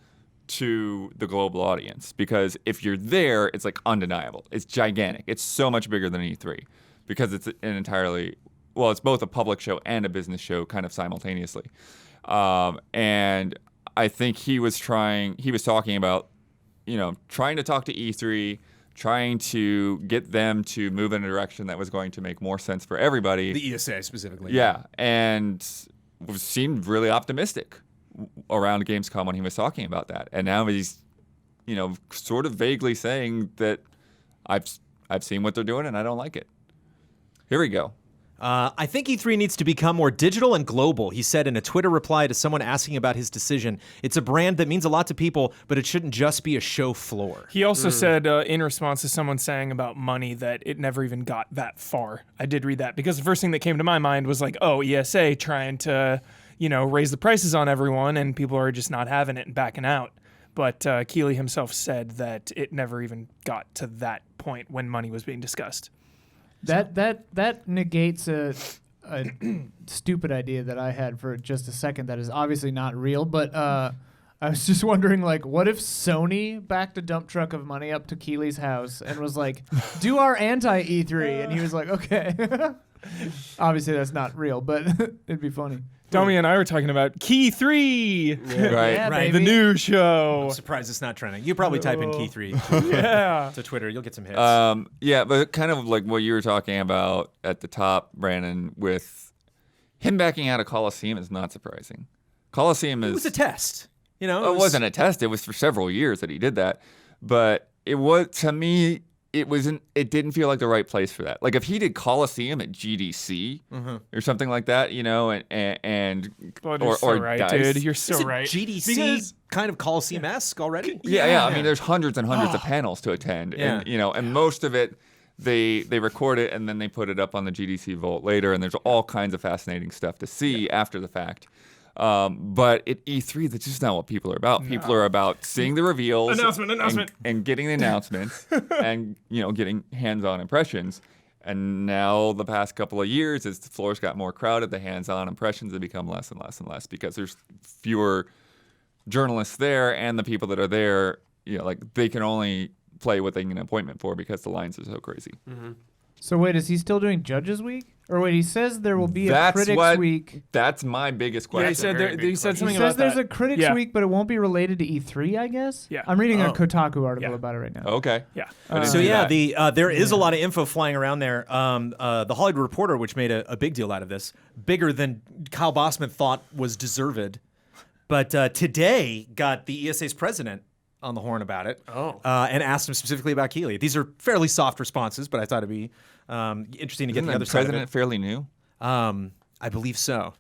to the global audience, because if you're there, it's undeniable. It's gigantic. It's so much bigger than E3 because it's it's both a public show and a business show kind of simultaneously. And I think he was talking about, trying to talk to E3, trying to get them to move in a direction that was going to make more sense for everybody. The ESA specifically. Yeah, and seemed really optimistic around Gamescom when he was talking about that. And now he's, sort of vaguely saying that I've seen what they're doing and I don't like it. Here we go. I think E3 needs to become more digital and global, he said in a Twitter reply to someone asking about his decision. It's a brand that means a lot to people, but it shouldn't just be a show floor. He also said in response to someone saying about money that it never even got that far. I did read that because the first thing that came to my mind was ESA trying to raise the prices on everyone, and people are just not having it and backing out. But Keighley himself said that it never even got to that point when money was being discussed. That negates a stupid idea that I had for just a second that is obviously not real, but I was just wondering, like, what if Sony backed a dump truck of money up to Keighley's house and was like, do our anti-E3? And he was like, okay. Obviously, that's not real, but it'd be funny. Domi and I were talking about Key 3. Right. Right. The new show. I'm surprised it's not trending. You probably type in Key 3 to Twitter. You'll get some hits. Yeah, but kind of like what you were talking about at the top, Brandon, with him backing out of Coliseum is not surprising. Coliseum is... It was a test. It wasn't a test. It was for several years that he did that. But it was, to me... It didn't feel like the right place for that. Like if he did Coliseum at GDC or something like that, or right, DICE. dude. You're so Is right. GDC kind of Coliseum-esque already? Yeah. I mean, there's hundreds and hundreds of panels to attend, and most of it they record it and then they put it up on the GDC Vault later, and there's all kinds of fascinating stuff to see after the fact. But at E3, that's just not what people are about. People are about seeing the reveals, announcement, and getting the announcements, and getting hands-on impressions. And now the past couple of years, as the floors got more crowded, the hands-on impressions have become less and less and less because there's fewer journalists there, and the people that are there, they can only play what they get an appointment for because the lines are so crazy. Mm-hmm. So wait, is he still doing Judges Week? Or wait, he says there will be a Critics Week. That's my biggest question. Yeah, he said something He about says there's that. a Critics Week, but it won't be related to E3, I guess? Yeah. I'm reading a Kotaku article about it right now. Okay. Yeah. There is a lot of info flying around there. The Hollywood Reporter, which made a big deal out of this, bigger than Kyle Bossman thought was deserved, but today got the ESA's president on the horn about it and asked him specifically about Keighley. These are fairly soft responses, but I thought it'd be interesting to get the other side of it. President fairly new? I believe so.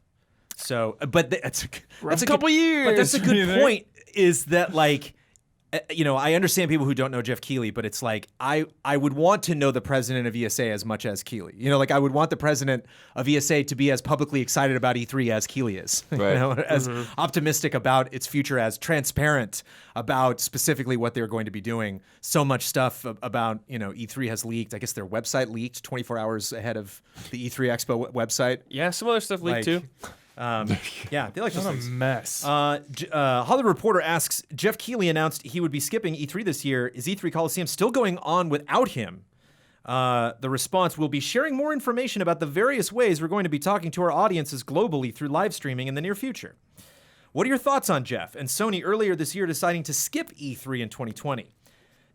But that's a couple years. But that's a good point. Is that like, I understand people who don't know Geoff Keighley, but it's like I would want to know the president of ESA as much as Keighley. I would want the president of ESA to be as publicly excited about E3 as Keighley is. Right. As optimistic about its future, as transparent about specifically what they're going to be doing. So much stuff about E3 has leaked. I guess their website leaked 24 hours ahead of the E3 Expo website. Yeah, some other stuff leaked too. Yeah, they like those things. A mess. Hollywood Reporter asks, Geoff Keighley announced he would be skipping E3 this year. Is E3 Coliseum still going on without him? The response, we'll be sharing more information about the various ways we're going to be talking to our audiences globally through live streaming in the near future. What are your thoughts on Geoff and Sony earlier this year deciding to skip E3 in 2020?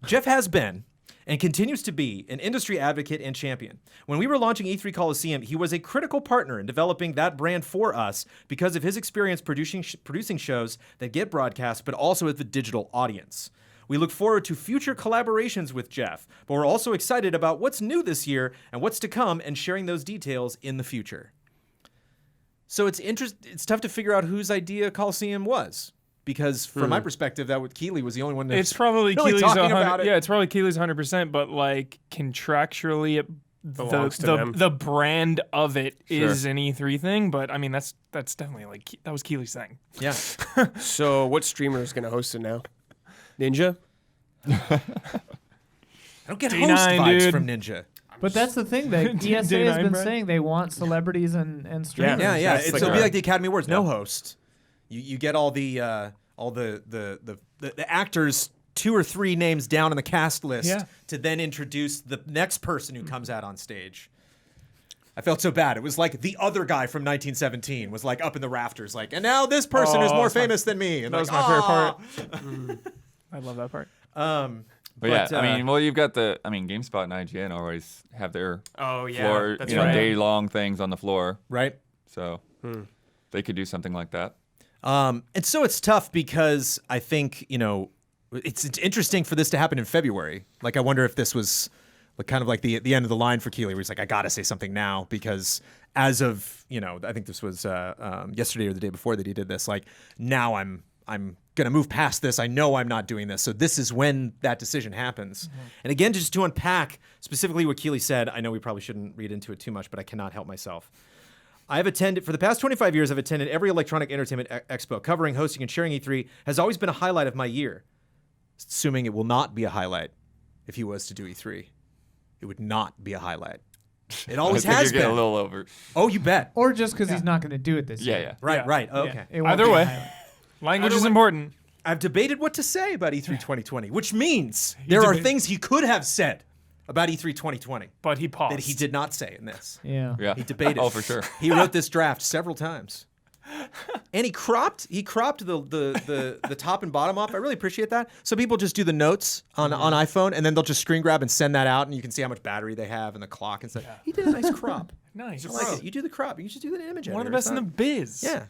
Geoff has been and continues to be an industry advocate and champion. When we were launching E3 Coliseum, he was a critical partner in developing that brand for us because of his experience producing shows that get broadcast, but also with the digital audience. We look forward to future collaborations with Geoff, but we're also excited about what's new this year and what's to come and sharing those details in the future. So it's tough to figure out whose idea Coliseum was. Because from my perspective, Keighley was the only one that it's probably really Keighley's talking about it. Yeah, it's probably Keighley's 100%, but like contractually, the brand of it is an E3 thing. But I mean, that's definitely that was Keighley's thing. Yeah. So what streamer is going to host it now? Ninja? I don't get D9, host vibes dude. from Ninja. But that's the thing that ESA has been saying. They want celebrities and streamers. Yeah. It'll be like the Academy Awards, no Yeah. host. You get all the actors 2 or 3 names down on the cast list to then introduce the next person who comes out on stage. I felt so bad. It was like the other guy from 1917 was like up in the rafters, like, and now this person is more famous than me. And That was my favorite part. I love that part. But yeah, you've got GameSpot and IGN always have their floor, that's right. day-long things on the floor, right? So they could do something like that. And so it's tough because I think, it's interesting for this to happen in February. Like, I wonder if this was kind of like the end of the line for Keighley, where he's like, I got to say something now because as of, I think this was yesterday or the day before that he did this, like, now I'm going to move past this. I know I'm not doing this. So this is when that decision happens. Mm-hmm. And again, just to unpack specifically what Keighley said, I know we probably shouldn't read into it too much, but I cannot help myself. I've attended, for the past 25 years, I've attended every electronic entertainment expo. Covering, hosting, and sharing E3 has always been a highlight of my year. Assuming it will not be a highlight if he was to do E3. It would not be a highlight. It always I think has you're getting been. a little over. Oh, you bet. Or just because he's not going to do it this Yeah, year. yeah. Right, Yeah. right. Okay. It won't Either be a way. highlight. Language is important. I've debated what to say about E3 2020, which means there are things he could have said about E3 2020 But he paused. that he did not say in this. Yeah. Yeah. He debated. Oh, for sure. He wrote this draft several times. And he cropped the top and bottom off. I really appreciate that. Some people just do the notes on iPhone, and then they'll just screen grab and send that out, and you can see how much battery they have and the clock and stuff. Yeah. He did a nice crop. Nice. I like it. You do the crop. You just do the image One of the editor. best It's in the not- biz. Yeah.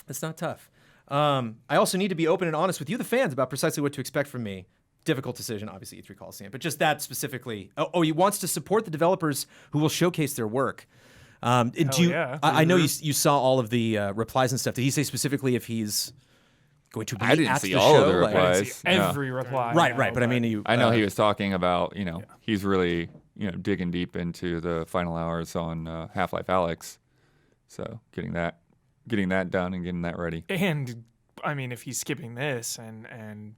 It's not tough. I also need to be open and honest with you, the fans, about precisely what to expect from me. Difficult decision, obviously, E3 Coliseum, but just that specifically. He wants to support the developers who will showcase their work. Yeah. I know you saw all of the replies and stuff. Did he say specifically if he's going to be I didn't at see the all show? of the Like- replies. See every reply. Right, now, but I mean, I know he was talking about, he's really, digging deep into the final hours on Half-Life Alyx. So getting that done and getting that ready. And I mean, if he's skipping this and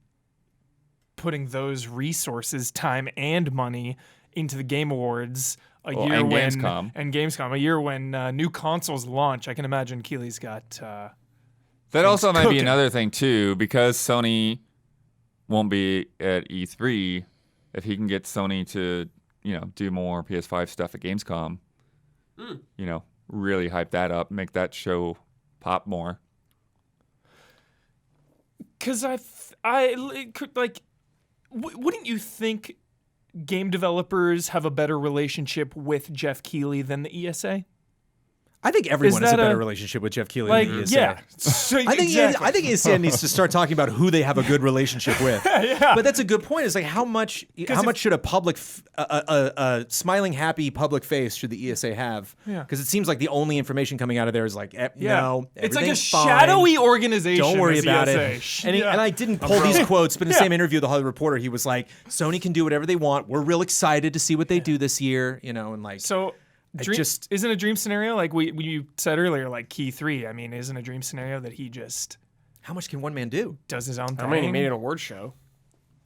putting those resources, time and money into the Game Awards a year and when Gamescom. and Gamescom, a year when new consoles launch, I can imagine Keighley's got. That also might be cooking. another thing too, because Sony won't be at E3. If he can get Sony to, do more PS5 stuff at Gamescom, really hype that up, make that show pop more. Because wouldn't you think game developers have a better relationship with Geoff Keighley than the ESA? I think everyone has a that better a- relationship with Geoff Keighley Like, than the ESA. yeah. So, I think exactly. I think ESA needs to start talking about who they have a good relationship with. But that's a good point. It's like how much should a public a smiling happy public face should the ESA have? Yeah. Because it seems like the only information coming out of there is like no, it's like a everything's fine. shadowy organization. Don't worry is about ESA. it. And I didn't pull these quotes, but in the same interview, the Hollywood Reporter, he was like, "Sony can do whatever they want. We're real excited to see what they do this year." And like So, isn't a dream scenario like we said earlier, like Key 3? I mean, isn't a dream scenario that he just how much can one man do? does his own thing? I mean, he made an award show.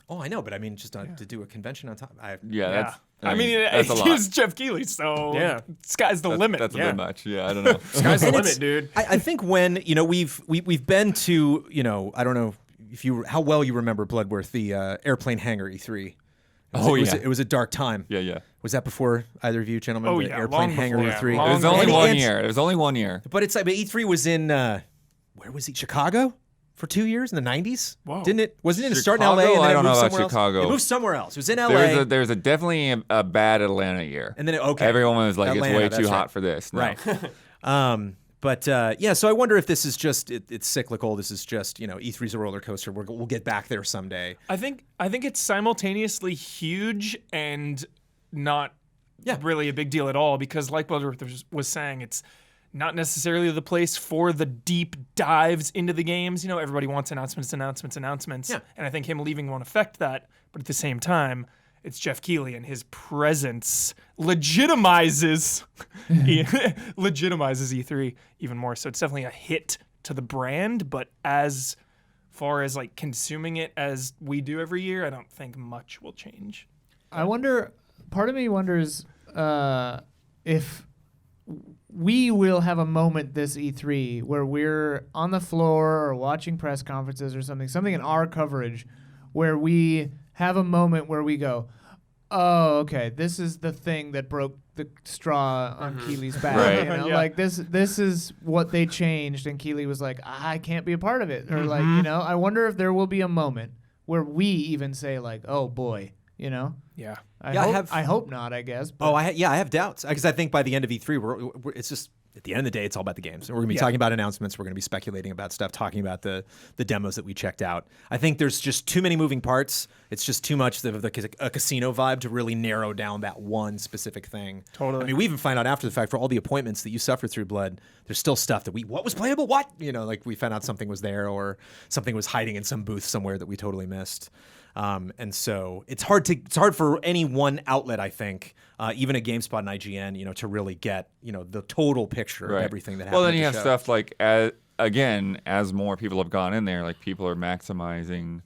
Oh, I know, but I mean, just to do a convention on top. Yeah. I mean, that's a lot. he's Geoff Keighley, so Yeah. sky's the limit. That's a yeah. bit much. Yeah, I don't know. Sky's the And limit, it's- dude. I think when we've been to I don't know if how well you remember Bloodworth, the airplane hangar E3. It was a dark time. Yeah. Was that before either of you gentlemen? Oh, the yeah, airplane long hangar before, E3. yeah, It was long only before. one year. It was only 1 year. But it's like E3 was in where was he? Chicago for 2 years in the 90s. Whoa. Didn't it? Wasn't it start in LA? Chicago? And then I it don't know moved about somewhere else? Chicago. It moved somewhere else. It was in LA. There's definitely a bad Atlanta year. And then okay. Everyone was like, Atlanta, it's way that's too right. hot for this. No. Right. But so I wonder if this is just it's cyclical. This is just E3's a roller coaster. We'll get back there someday. I think it's simultaneously huge and not really a big deal at all, because like Bloodworth was saying, it's not necessarily the place for the deep dives into the games. Everybody wants announcements. Yeah. And I think him leaving won't affect that. But at the same time, it's Geoff Keighley, and his presence legitimizes E3 even more. So it's definitely a hit to the brand, but as far as like consuming it as we do every year, I don't think much will change. I wonder, part of me wonders if we will have a moment this E3 where we're on the floor or watching press conferences or something in our coverage where we have a moment where we go, oh, okay, this is the thing that broke the straw on Keighley's back. Right. Yeah. Like this is what they changed, and Keighley was like, I can't be a part of it. Or like, I wonder if there will be a moment where we even say like, oh boy, Yeah. I hope not, I guess. But I have doubts because I think by the end of E3, it's just at the end of the day, it's all about the games. And we're going to be talking about announcements. We're going to be speculating about stuff, talking about the demos that we checked out. I think there's just too many moving parts. It's just too much of a casino vibe to really narrow down that one specific thing. Totally. I mean, we even find out after the fact for all the appointments that you suffered through Blood, there's still stuff that what was playable? What? Like we found out something was there or something was hiding in some booth somewhere that we totally missed. And so it's hard for any one outlet, I think, even a GameSpot and IGN, to really get, the total picture of everything that happened. Well, then at you the have show. stuff like, again, as more people have gone in there, like people are maximizing,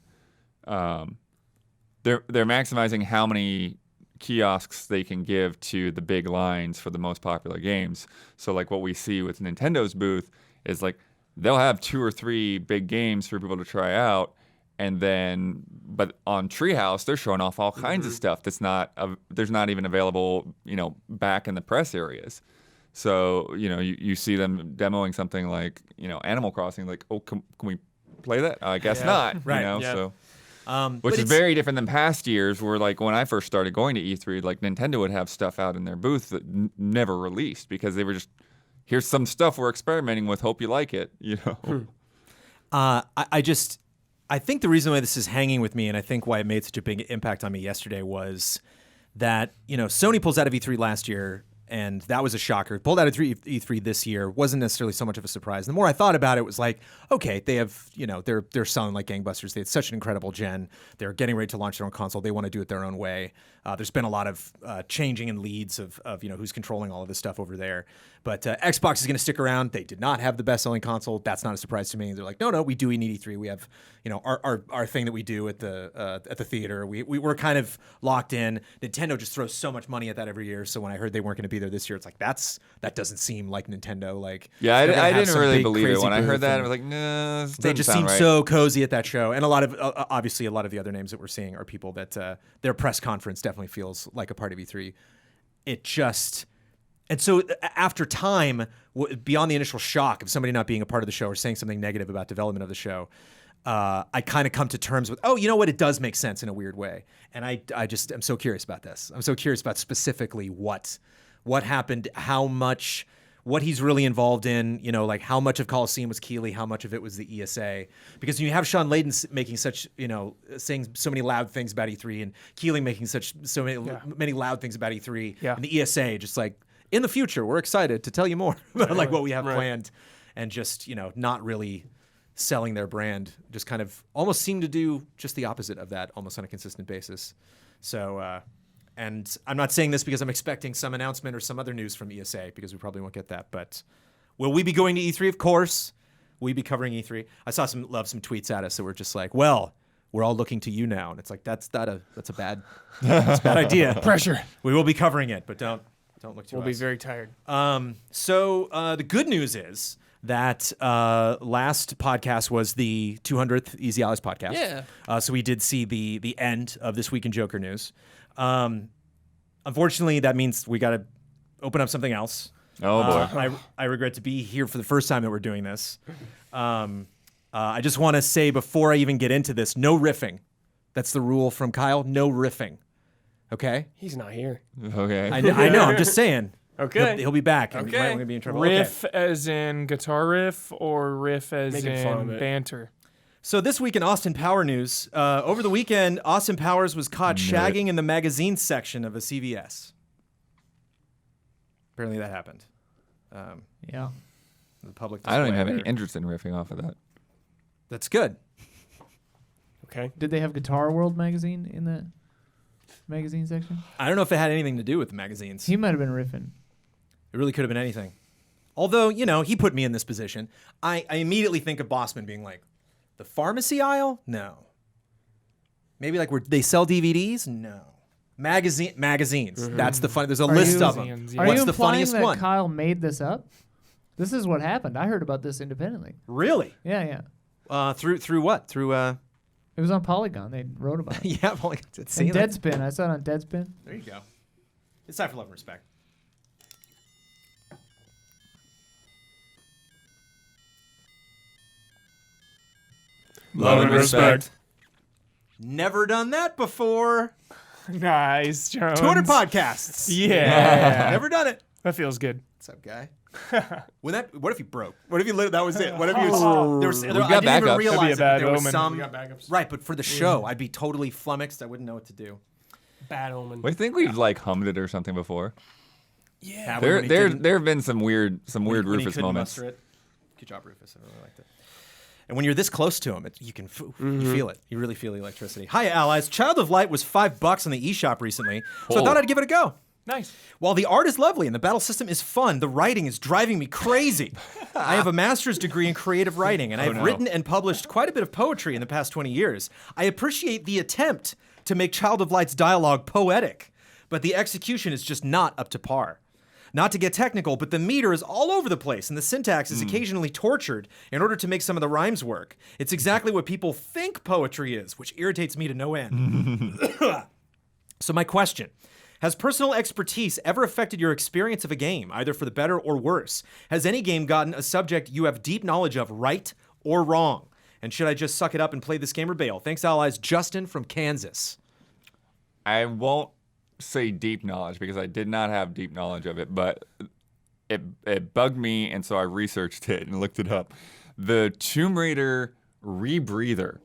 they're maximizing how many kiosks they can give to the big lines for the most popular games. So like what we see with Nintendo's booth is like they'll have 2 or 3 big games for people to try out. And then, but on Treehouse, they're showing off all kinds of stuff that's there's not even available, back in the press areas. So, you see them demoing something like, Animal Crossing, like, oh, can we play that? I guess not, Right. So, But which is it's- very different than past years where, like, when I first started going to E3, like, Nintendo would have stuff out in their booth that never released because they were just, here's some stuff we're experimenting with, hope you like it, I think the reason why this is hanging with me, and I think why it made such a big impact on me yesterday, was that Sony pulls out of E3 last year, and that was a shocker. Pulled out of E3 this year wasn't necessarily so much of a surprise. The more I thought about it, was like, okay, they have they're selling like gangbusters. They had such an incredible gen. They're getting ready to launch their own console. They want to do it their own way. There's been a lot of changing in leads of who's controlling all of this stuff over there. But Xbox is going to stick around. They did not have the best-selling console. That's not a surprise to me. They're like, no, we do need E3. We have our thing that we do at the theater. We're kind of locked in. Nintendo just throws so much money at that every year. So when I heard they weren't going to be there this year, it's like that doesn't seem like Nintendo. Like I didn't really believe it crazy when I heard booth, that. and I was like, no, this they doesn't just sound seem right. so cozy at that show. And a lot of obviously a lot of the other names that we're seeing are people that their press conference definitely feels like a part of E3. And so after time, beyond the initial shock of somebody not being a part of the show or saying something negative about development of the show, I kind of come to terms with, you know what? It does make sense in a weird way. And I just am so curious about this. I'm so curious about specifically what happened, what he's really involved in, like how much of Coliseum was Keighley, how much of it was the ESA. Because when you have Sean Layden making such, saying so many loud things about E3 and Keighley making so many loud things about E3 and the ESA just like, in the future, we're excited to tell you more about like what we have planned, and just not really selling their brand. Just kind of almost seem to do just the opposite of that, almost on a consistent basis. So, and I'm not saying this because I'm expecting some announcement or some other news from ESA, because we probably won't get that. But will we be going to E3? Of course, will we be covering E3? I saw some tweets at us that were just like, well, we're all looking to you now, and it's like that's a bad idea. Pressure. We will be covering it, but don't look to us. We'll be very tired. So the good news is that last podcast was the 200th Easy Allies podcast. Yeah. So we did see the end of This Week in Joker News. Unfortunately, that means we got to open up something else. Oh, boy. I regret to be here for the first time that we're doing this. I just want to say before I even get into this, no riffing. That's the rule from Kyle. No riffing. Okay? He's not here. Okay. I know. I'm just saying. Okay. He'll be back. And Okay. we might want to be in trouble. Riff Okay. as in guitar riff or riff as Making fun of in it. banter? So this week in Austin Power news, over the weekend, Austin Powers was caught shagging in the magazine section of a CVS. Apparently that happened. Yeah. The public I don't even have display. any interest in riffing off of that. That's good. Okay. Did they have Guitar World magazine in that magazine section? I don't know if it had anything to do with the magazines. He might have been riffing. It really could have been anything. Although, he put me in this position. I immediately think of Bossman being like, the pharmacy aisle? No. Maybe like where they sell DVDs? No. Magazines. Mm-hmm. That's the fun. There's a Are list you- of them. Magazines, Are What's you the implying funniest that one? Kyle made this up? This is what happened. I heard about this independently. Really? Yeah. Through what? Through It was on Polygon. They wrote about it. yeah, well, And Deadspin. I saw it on Deadspin. There you go. It's time for love and respect. Love and respect. Never done that before. Nice, Jones. 200 podcasts. Yeah. Never done it. That feels good. What's up, guy? What if he broke? What if that was it? What if he Oh. was? We've I got didn't even backups. realize That'd be a it, but bad there was omen. some. We got backups. Right, but for the show, I'd be totally flummoxed. I wouldn't know what to do. Bad omen. I think we've like hummed it or something before. Yeah, There when he didn't- there have been some weird when he Rufus couldn't moments. muster it. Good job, Rufus. I really liked it. And when you're this close to him, you can you feel it. You really feel the electricity. Hi, allies. Child of Light was $5 on the eShop recently, so I Oh. thought I'd give it a go. Nice. While the art is lovely and the battle system is fun, the writing is driving me crazy. I have a master's degree in creative writing, and I have written and published quite a bit of poetry in the past 20 years. I appreciate the attempt to make Child of Light's dialogue poetic, but the execution is just not up to par. Not to get technical, but the meter is all over the place, and the syntax is occasionally tortured in order to make some of the rhymes work. It's exactly what people think poetry is, which irritates me to no end. So my question: has personal expertise ever affected your experience of a game, either for the better or worse? Has any game gotten a subject you have deep knowledge of right or wrong? And should I just suck it up and play this game or bail? Thanks, allies. Justin from Kansas. I won't say deep knowledge because I did not have deep knowledge of it, but it bugged me, and so I researched it and looked it up. The Tomb Raider rebreather.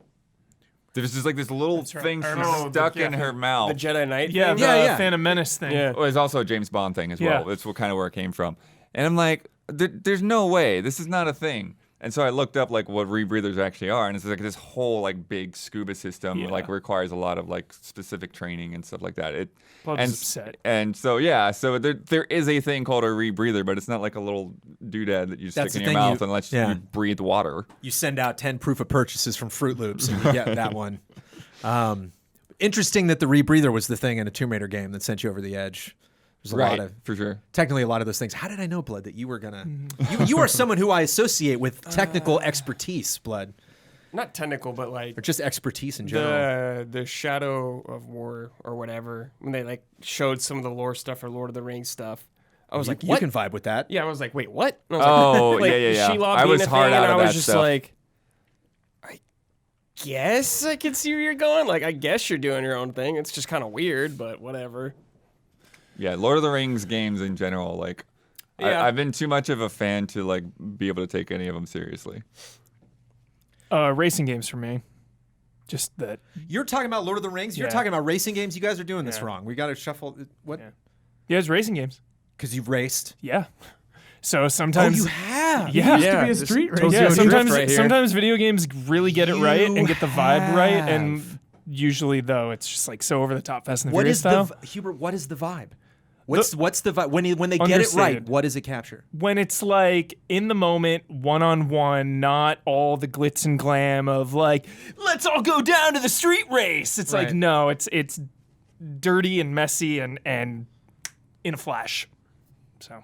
There's just like this little thing she's stuck in her mouth. The Jedi Knight Yeah, thing? the Phantom Menace thing. Yeah. Well, it's also a James Bond thing as well. Yeah. That's what kind of where it came from. And I'm like, there's no way. This is not a thing. And so I looked up like what rebreathers actually are, and it's like this whole like big scuba system like requires a lot of like specific training and stuff like that. Blood's upset. And so so there is a thing called a rebreather, but it's not like a little doodad that you stick in your mouth and lets you breathe water. You send out 10 proof of purchases from Fruit Loops and you get that one. Interesting that the rebreather was the thing in a Tomb Raider game that sent you over the edge. There's a lot of, for sure. Technically, a lot of those things. How did I know, Blood, that you were gonna? You are someone who I associate with technical expertise, Blood, Not technical, but like or just expertise in general. the Shadow of War or whatever, when they like showed some of the lore stuff or Lord of the Rings stuff. I was like, You what? can vibe with that. Yeah, I was like, wait, what? And I Oh, was like, yeah. Shelob I being was a hard thing, out and of I was that just stuff. like, I guess I can see where you're going. Like, I guess you're doing your own thing. It's just kind of weird, but whatever. Yeah, Lord of the Rings games in general, like, Yeah. I've been too much of a fan to like be able to take any of them seriously. Racing games for me. Just that. You're talking about Lord of the Rings. You're Yeah. talking about racing games. You guys are doing this Yeah. wrong. We got to shuffle. What? Yeah, it's racing games. Because you've raced. Yeah. So sometimes. You have. Yeah. Used to be a this street racer. Tokyo Yeah, Drift sometimes right here. sometimes video games really get it right and You get the vibe right, have. and usually though it's just like so over the top Fast and What Furious is style. Hubert? What is the vibe? What's the vibe when they get it right? Understated. What does it capture? When it's like in the moment, one on one, not all the glitz and glam of like, let's all go down to the street race. It's Right. like no, it's dirty and messy and in a flash. So,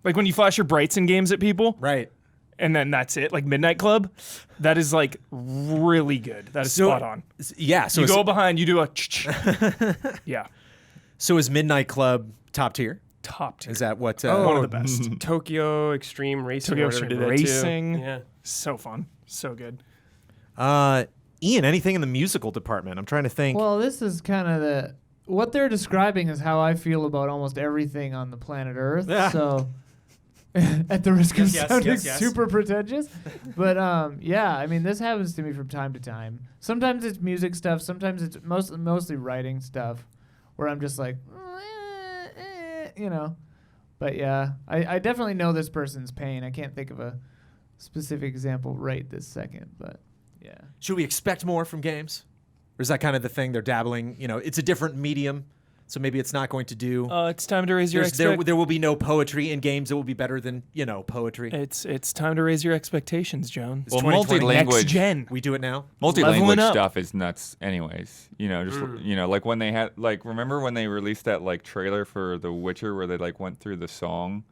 like when you flash your brights in games at people, Right. and then that's it. Like Midnight Club, that is like really good. That is spot on. Yeah. So You is, go behind, you do a yeah, so is Midnight Club top tier? top tier. Is that what? One of the best. Tokyo Extreme Racing. Tokyo or whatever Extreme did that too. Racing. Yeah. So fun, so good. Ian, anything in the musical department? I'm trying to think. Well, this is kind of what they're describing is how I feel about almost everything on the planet Earth. Yeah. So, at the risk of Yes, sounding yes. super pretentious, but yeah, I mean, this happens to me from time to time. Sometimes it's music stuff. Sometimes it's mostly writing stuff, where I'm just like, you know. But yeah, I definitely know this person's pain. I can't think of a specific example right this second, but yeah. Should we expect more from games? Or is that kind of the thing they're dabbling? You know, it's a different medium, so maybe it's not going to do. It's time to raise your There will be no poetry in games that will be better than, poetry. It's time to raise your expectations, Joan. Well, 2020. Next multi-language gen. We do it now? Multi-language Leveling up. stuff is nuts anyways. Like when they had remember when they released that like trailer for The Witcher where they like went through the song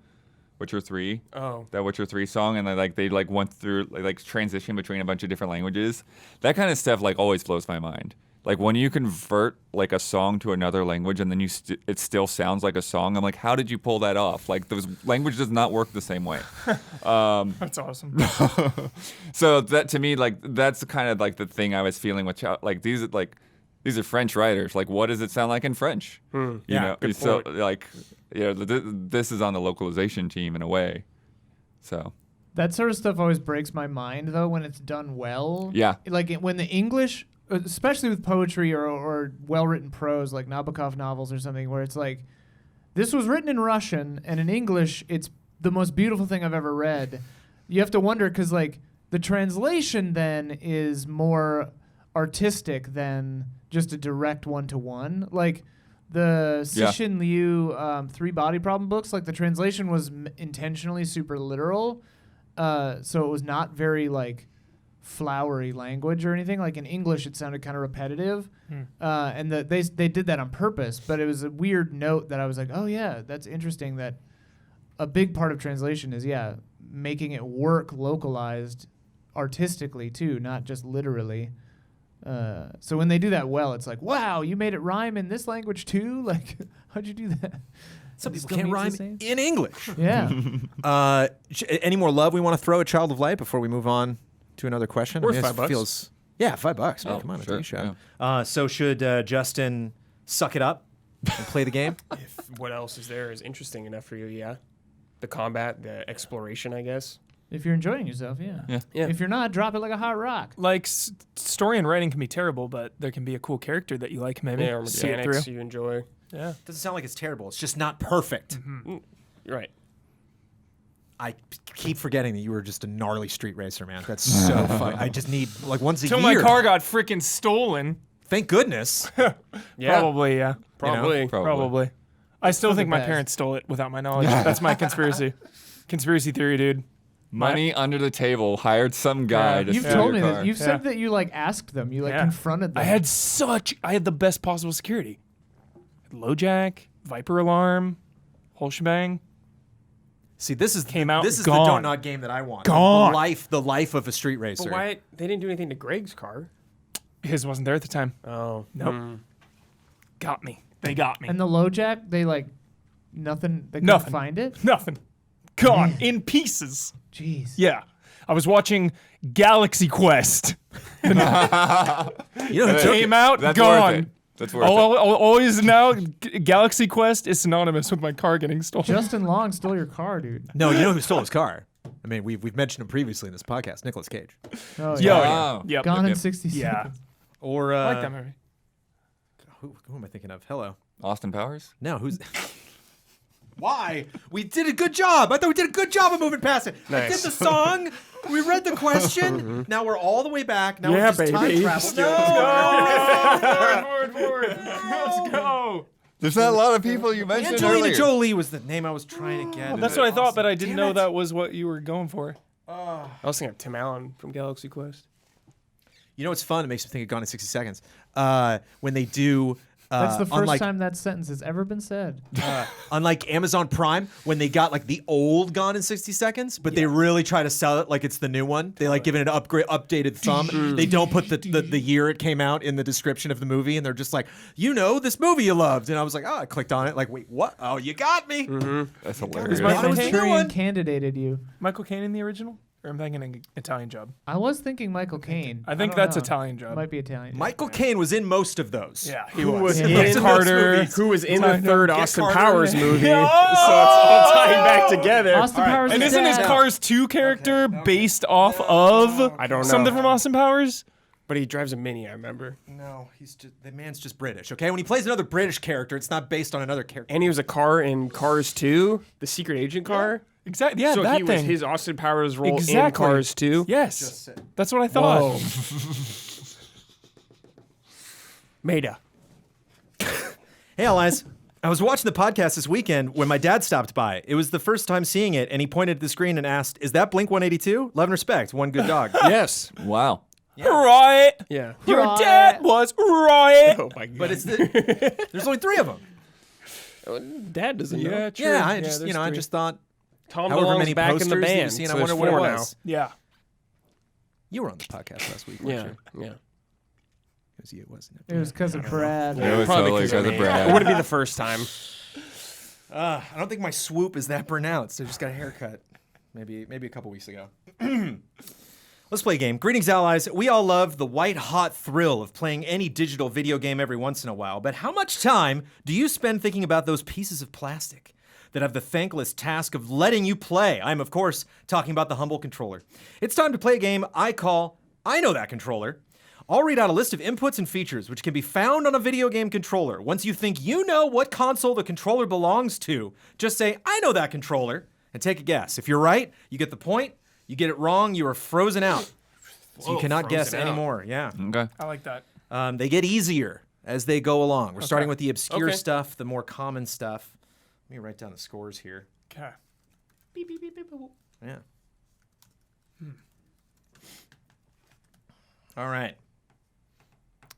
Witcher 3? Oh. That Witcher 3 song and they went through like transition between a bunch of different languages. That kind of stuff like always blows my mind. Like when you convert like a song to another language and then it still sounds like a song. I'm like, how did you pull that off? Like those language does not work the same way. That's awesome. So that to me, like that's kind of like the thing I was feeling with like these are French writers. Like what does it sound like in French? You know, good so point. like this is on the localization team in a way. So That sort of stuff always breaks my mind, though, when it's done well. Yeah. Like when the English, especially with poetry or well-written prose, like Nabokov novels or something, where it's like, this was written in Russian, and in English, it's the most beautiful thing I've ever read. You have to wonder, because, like, the translation then is more artistic than just a direct one-to-one. Like, The Yeah. Cixin Liu 3 Body Problem books, like the translation was intentionally super literal, so it was not very like flowery language or anything. Like in English, it sounded kind of repetitive, and they did that on purpose. But it was a weird note that I was like, oh yeah, that's interesting. That a big part of translation is making it work localized artistically too, not just literally. So when they do that well, it's like, wow, you made it rhyme in this language too? Like, how'd you do that? Some It people still can't means rhyme the same? in English. Yeah. Any more love we want to throw at Child of Light before we move on to another question? Worth this $5. feels $5. Man, Oh, come on, sure, take a shot. So should Justin suck it up and play the game? If what else is there is interesting enough for you, yeah. The combat, the exploration, I guess. If you're enjoying yourself, yeah. Yeah. If you're not, drop it like a hot rock. Like story and writing can be terrible, but there can be a cool character that you like. Maybe Yeah, or see it mechanics through. you enjoy. Yeah. Doesn't sound like it's terrible. It's just not perfect. You're right. I keep forgetting that you were just a gnarly street racer, man. That's so fun. I just need like once a Till year. my car got freaking stolen. Thank goodness. Yeah. Probably, yeah. Probably. Probably. I still for think the my best. parents stole it without my knowledge. That's my conspiracy. Conspiracy theory, dude. Money under the table, hired some guy to You've steal told me your that. car. You've Yeah. said that you like asked them. You like Yeah. confronted them. I had the best possible security. LoJack, Viper alarm, whole shebang. See, this is Came out This is the gone. don't not game that I want. Gone. The life of a street racer. But why they didn't do anything to Greg's car? His wasn't there at the time. Oh. Nope. Got me. They got me. And the LoJack, they like nothing. They couldn't Nothing. find it. Nothing. Gone in pieces. Jeez. Yeah. I was watching Galaxy Quest. You know who took Came it? out, That's gone. worth it. That's worth it. Always now, Galaxy Quest is synonymous with my car getting stolen. Justin Long stole your car, dude. No, you know who stole his car? I mean, we've mentioned him previously in this podcast. Nicolas Cage. Oh, Yo, yeah. Wow. Yep. Gone in Yep. 60 Yeah. seconds. Or I like that movie. who am I thinking of? Hello. Austin Powers? No, who's? Why? We did a good job. I thought we did a good job of moving past it. I did Nice. the song. We read the question. Now we're all the way back. Now Yeah, we're just time baby. travel. Forward. Let's go. There's not a lot of people you mentioned Angelina earlier. Jolie was the name I was trying to get. That's what I thought, but I didn't Damn know it. that was what you were going for. I was thinking of Tim Allen from Galaxy Quest. You know what's fun? It makes me think of Gone in 60 Seconds. When they do. That's the first unlike, time that sentence has ever been said. Unlike Amazon Prime, when they got like the old Gone in 60 Seconds, but they really try to sell it like it's the new one. They like give it an updated thumb. They don't put the year it came out in the description of the movie, and they're just like, you know, this movie you loved. And I was like, oh, I clicked on it. Like, wait, what? Oh, you got me. That's hilarious. my- Thought it was the new Manchurian one. candidated you. Michael Caine in the original? Or I'm thinking an Italian Job. I was thinking Michael Caine. I think don't that's know. Italian Job. Might be Italian. Michael Caine was in most of those. Yeah, he Who was was. in Get those Carter. movies. Who was in the Time to third get Austin Carter. Powers movie? Oh! So it's all tying back together. Austin Powers And is isn't his dead. Cars 2 character based off of I don't know. something from Austin Powers? But he drives a Mini, I remember. No, the man's just British. Okay, when he plays another British character, it's not based on another character. And he was a car in Cars 2, the secret agent car. Exactly. Yeah, so that he thing. was his Austin Powers role in Exactly. Cars 2. Yes. That's what I thought. Whoa. Maida. Hey, Elias. I was watching the podcast this weekend when my dad stopped by. It was the first time seeing it, and he pointed at the screen and asked, "Is that Blink 182? Love and respect. One good dog." Yes. Wow. Right. Yeah. Your Right. dad was right. Oh my god. But there's only 3 of them. Dad doesn't know. Yeah, true. Yeah, I just there's I 3. just thought Tom however belongs many back posters in the that band. you've seen, so I wonder there's what it 4 was. Yeah. You were on the podcast last week, weren't Yeah. you? Yeah. It was you, wasn't It was because of Brad. It was Probably totally 'cause because of me. Brad. It wouldn't be the first time. I don't think my swoop is that pronounced. I just got a haircut, maybe a couple weeks ago. Let's play a game. Greetings, allies. We all love the white-hot thrill of playing any digital video game every once in a while, but how much time do you spend thinking about those pieces of plastic that have the thankless task of letting you play? I'm, of course, talking about the humble controller. It's time to play a game I call I Know That Controller. I'll read out a list of inputs and features which can be found on a video game controller. Once you think you know what console the controller belongs to, just say, I know that controller, and take a guess. If you're right, you get the point. You get it wrong, you are frozen out. So you cannot guess frozen out. anymore. Yeah. Okay. I like that. They get easier as they go along. We're starting with the obscure Okay. stuff, the more common stuff. Let me write down the scores here. Okay. Yeah. All right.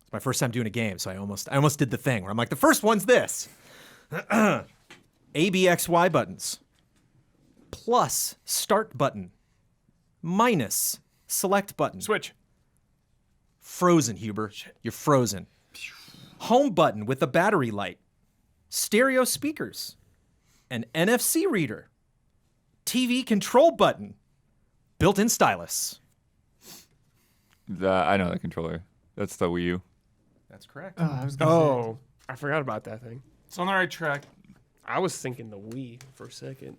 It's my first time doing a game, so I almost did the thing where I'm like, the first one's this. ABXY buttons. Plus start button. Minus select button. Switch. Frozen, Huber. You're frozen. Home button with a battery light. Stereo speakers. An NFC reader. TV control button. Built-in stylus. I know the controller. That's the Wii U. That's correct. Oh, I was gonna say. Oh, I forgot about that thing. It's on the right track. I was thinking the Wii for a second.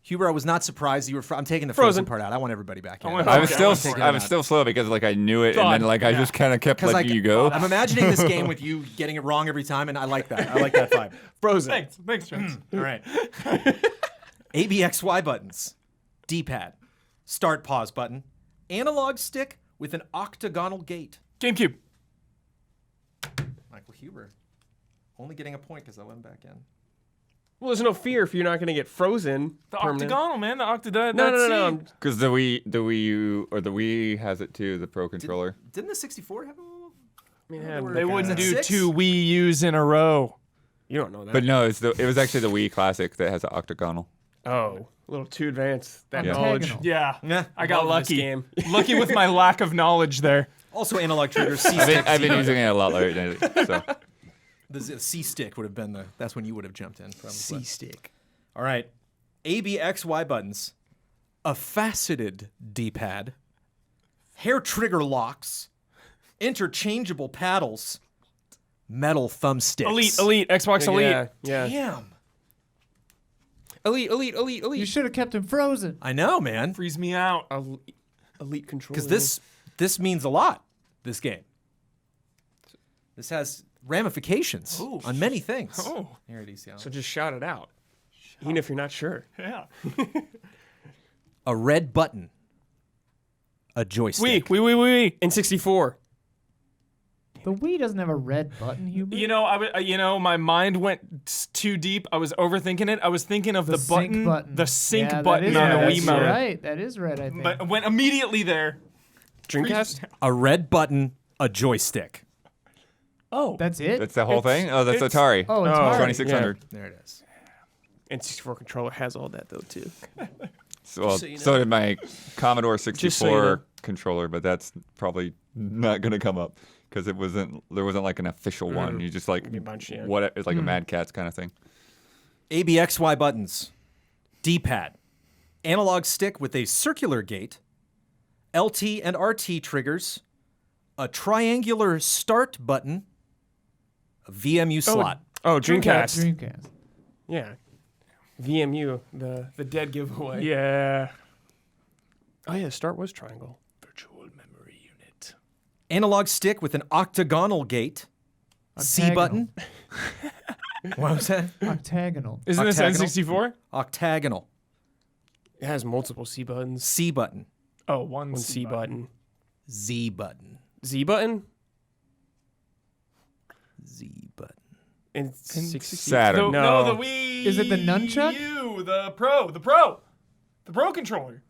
Huber, I was not surprised you were. I'm taking the frozen Frozen. part out. I want everybody back in. want- I was Okay, still I'm taking I was still slow because like I knew it and then like I just kind of kept letting you go. I'm imagining this game with you getting it wrong every time, and I like that. I like that vibe. Frozen. Thanks, Jones. All right. ABXY buttons, D-pad, start pause button, analog stick with an octagonal gate. GameCube. Michael Huber, only getting a point because I let him back in. Well, there's no fear if you're not going to get frozen. The permanent. octagonal, man. The octagon. No. Because the Wii U or the Wii has it too, the Pro controller. Didn't the 64 have a little? Man, They wouldn't do Six? 2 Wii U's in a row. You don't know that. But no, it was actually the Wii Classic that has an octagonal. Oh, a little too advanced. That Yeah. knowledge. Octagonal. Yeah. Yeah. I got Love this lucky. game. Lucky with my lack of knowledge there. Also analog triggers, C-stick. I've been using it a lot lately. So The C-stick would have been that's when you would have jumped in. Probably. C-stick. All right. ABXY buttons, a faceted D-pad, hair trigger locks, interchangeable paddles, metal thumbsticks. Elite. Xbox Elite. Yeah. Damn. Elite. You should have kept him frozen. I know, man. Freeze me out. Elite control. Because this means a lot, this game. This has ramifications Ooh. on many things. Oh. Here it is, yeah. So just shout it out, even if you're not sure. Yeah. A red button, a joystick. Wii. N64. The Wii doesn't have a red button, Hubert. You know, my mind went too deep. I was overthinking it. I was thinking of the sync button, the sync Yeah, that button is on red. the That's Wiimote. right. That is red, I think. But went immediately there. Dreamcast. A red button, a joystick. Oh, That's it? that's the whole thing. Oh, that's it's- Atari. Oh, it's hard. 2600. There it is. N64 controller has all that though too. So, so you know. so did my Commodore 64 Just so you know. controller, but that's probably not going to come up because there wasn't like an official one. You just like Be a bunch, yeah. what it's like a Mad Catz kind of thing. ABXY buttons, D-pad, analog stick with a circular gate, LT and RT triggers, a triangular start button, a VMU slot. Oh, Dreamcast. Dreamcast. Yeah. VMU, the dead giveaway. yeah. Oh yeah, start was triangle. Virtual memory unit. Analog stick with an octagonal gate, C button. What was that? Octagonal. Isn't this Octagonal? N64? Octagonal, It has multiple C buttons. C button, Oh, one One C button. Z button, Z button. Z button. And 60. Saturn. No, No. the Wii. Is it the nunchuck? The Pro controller.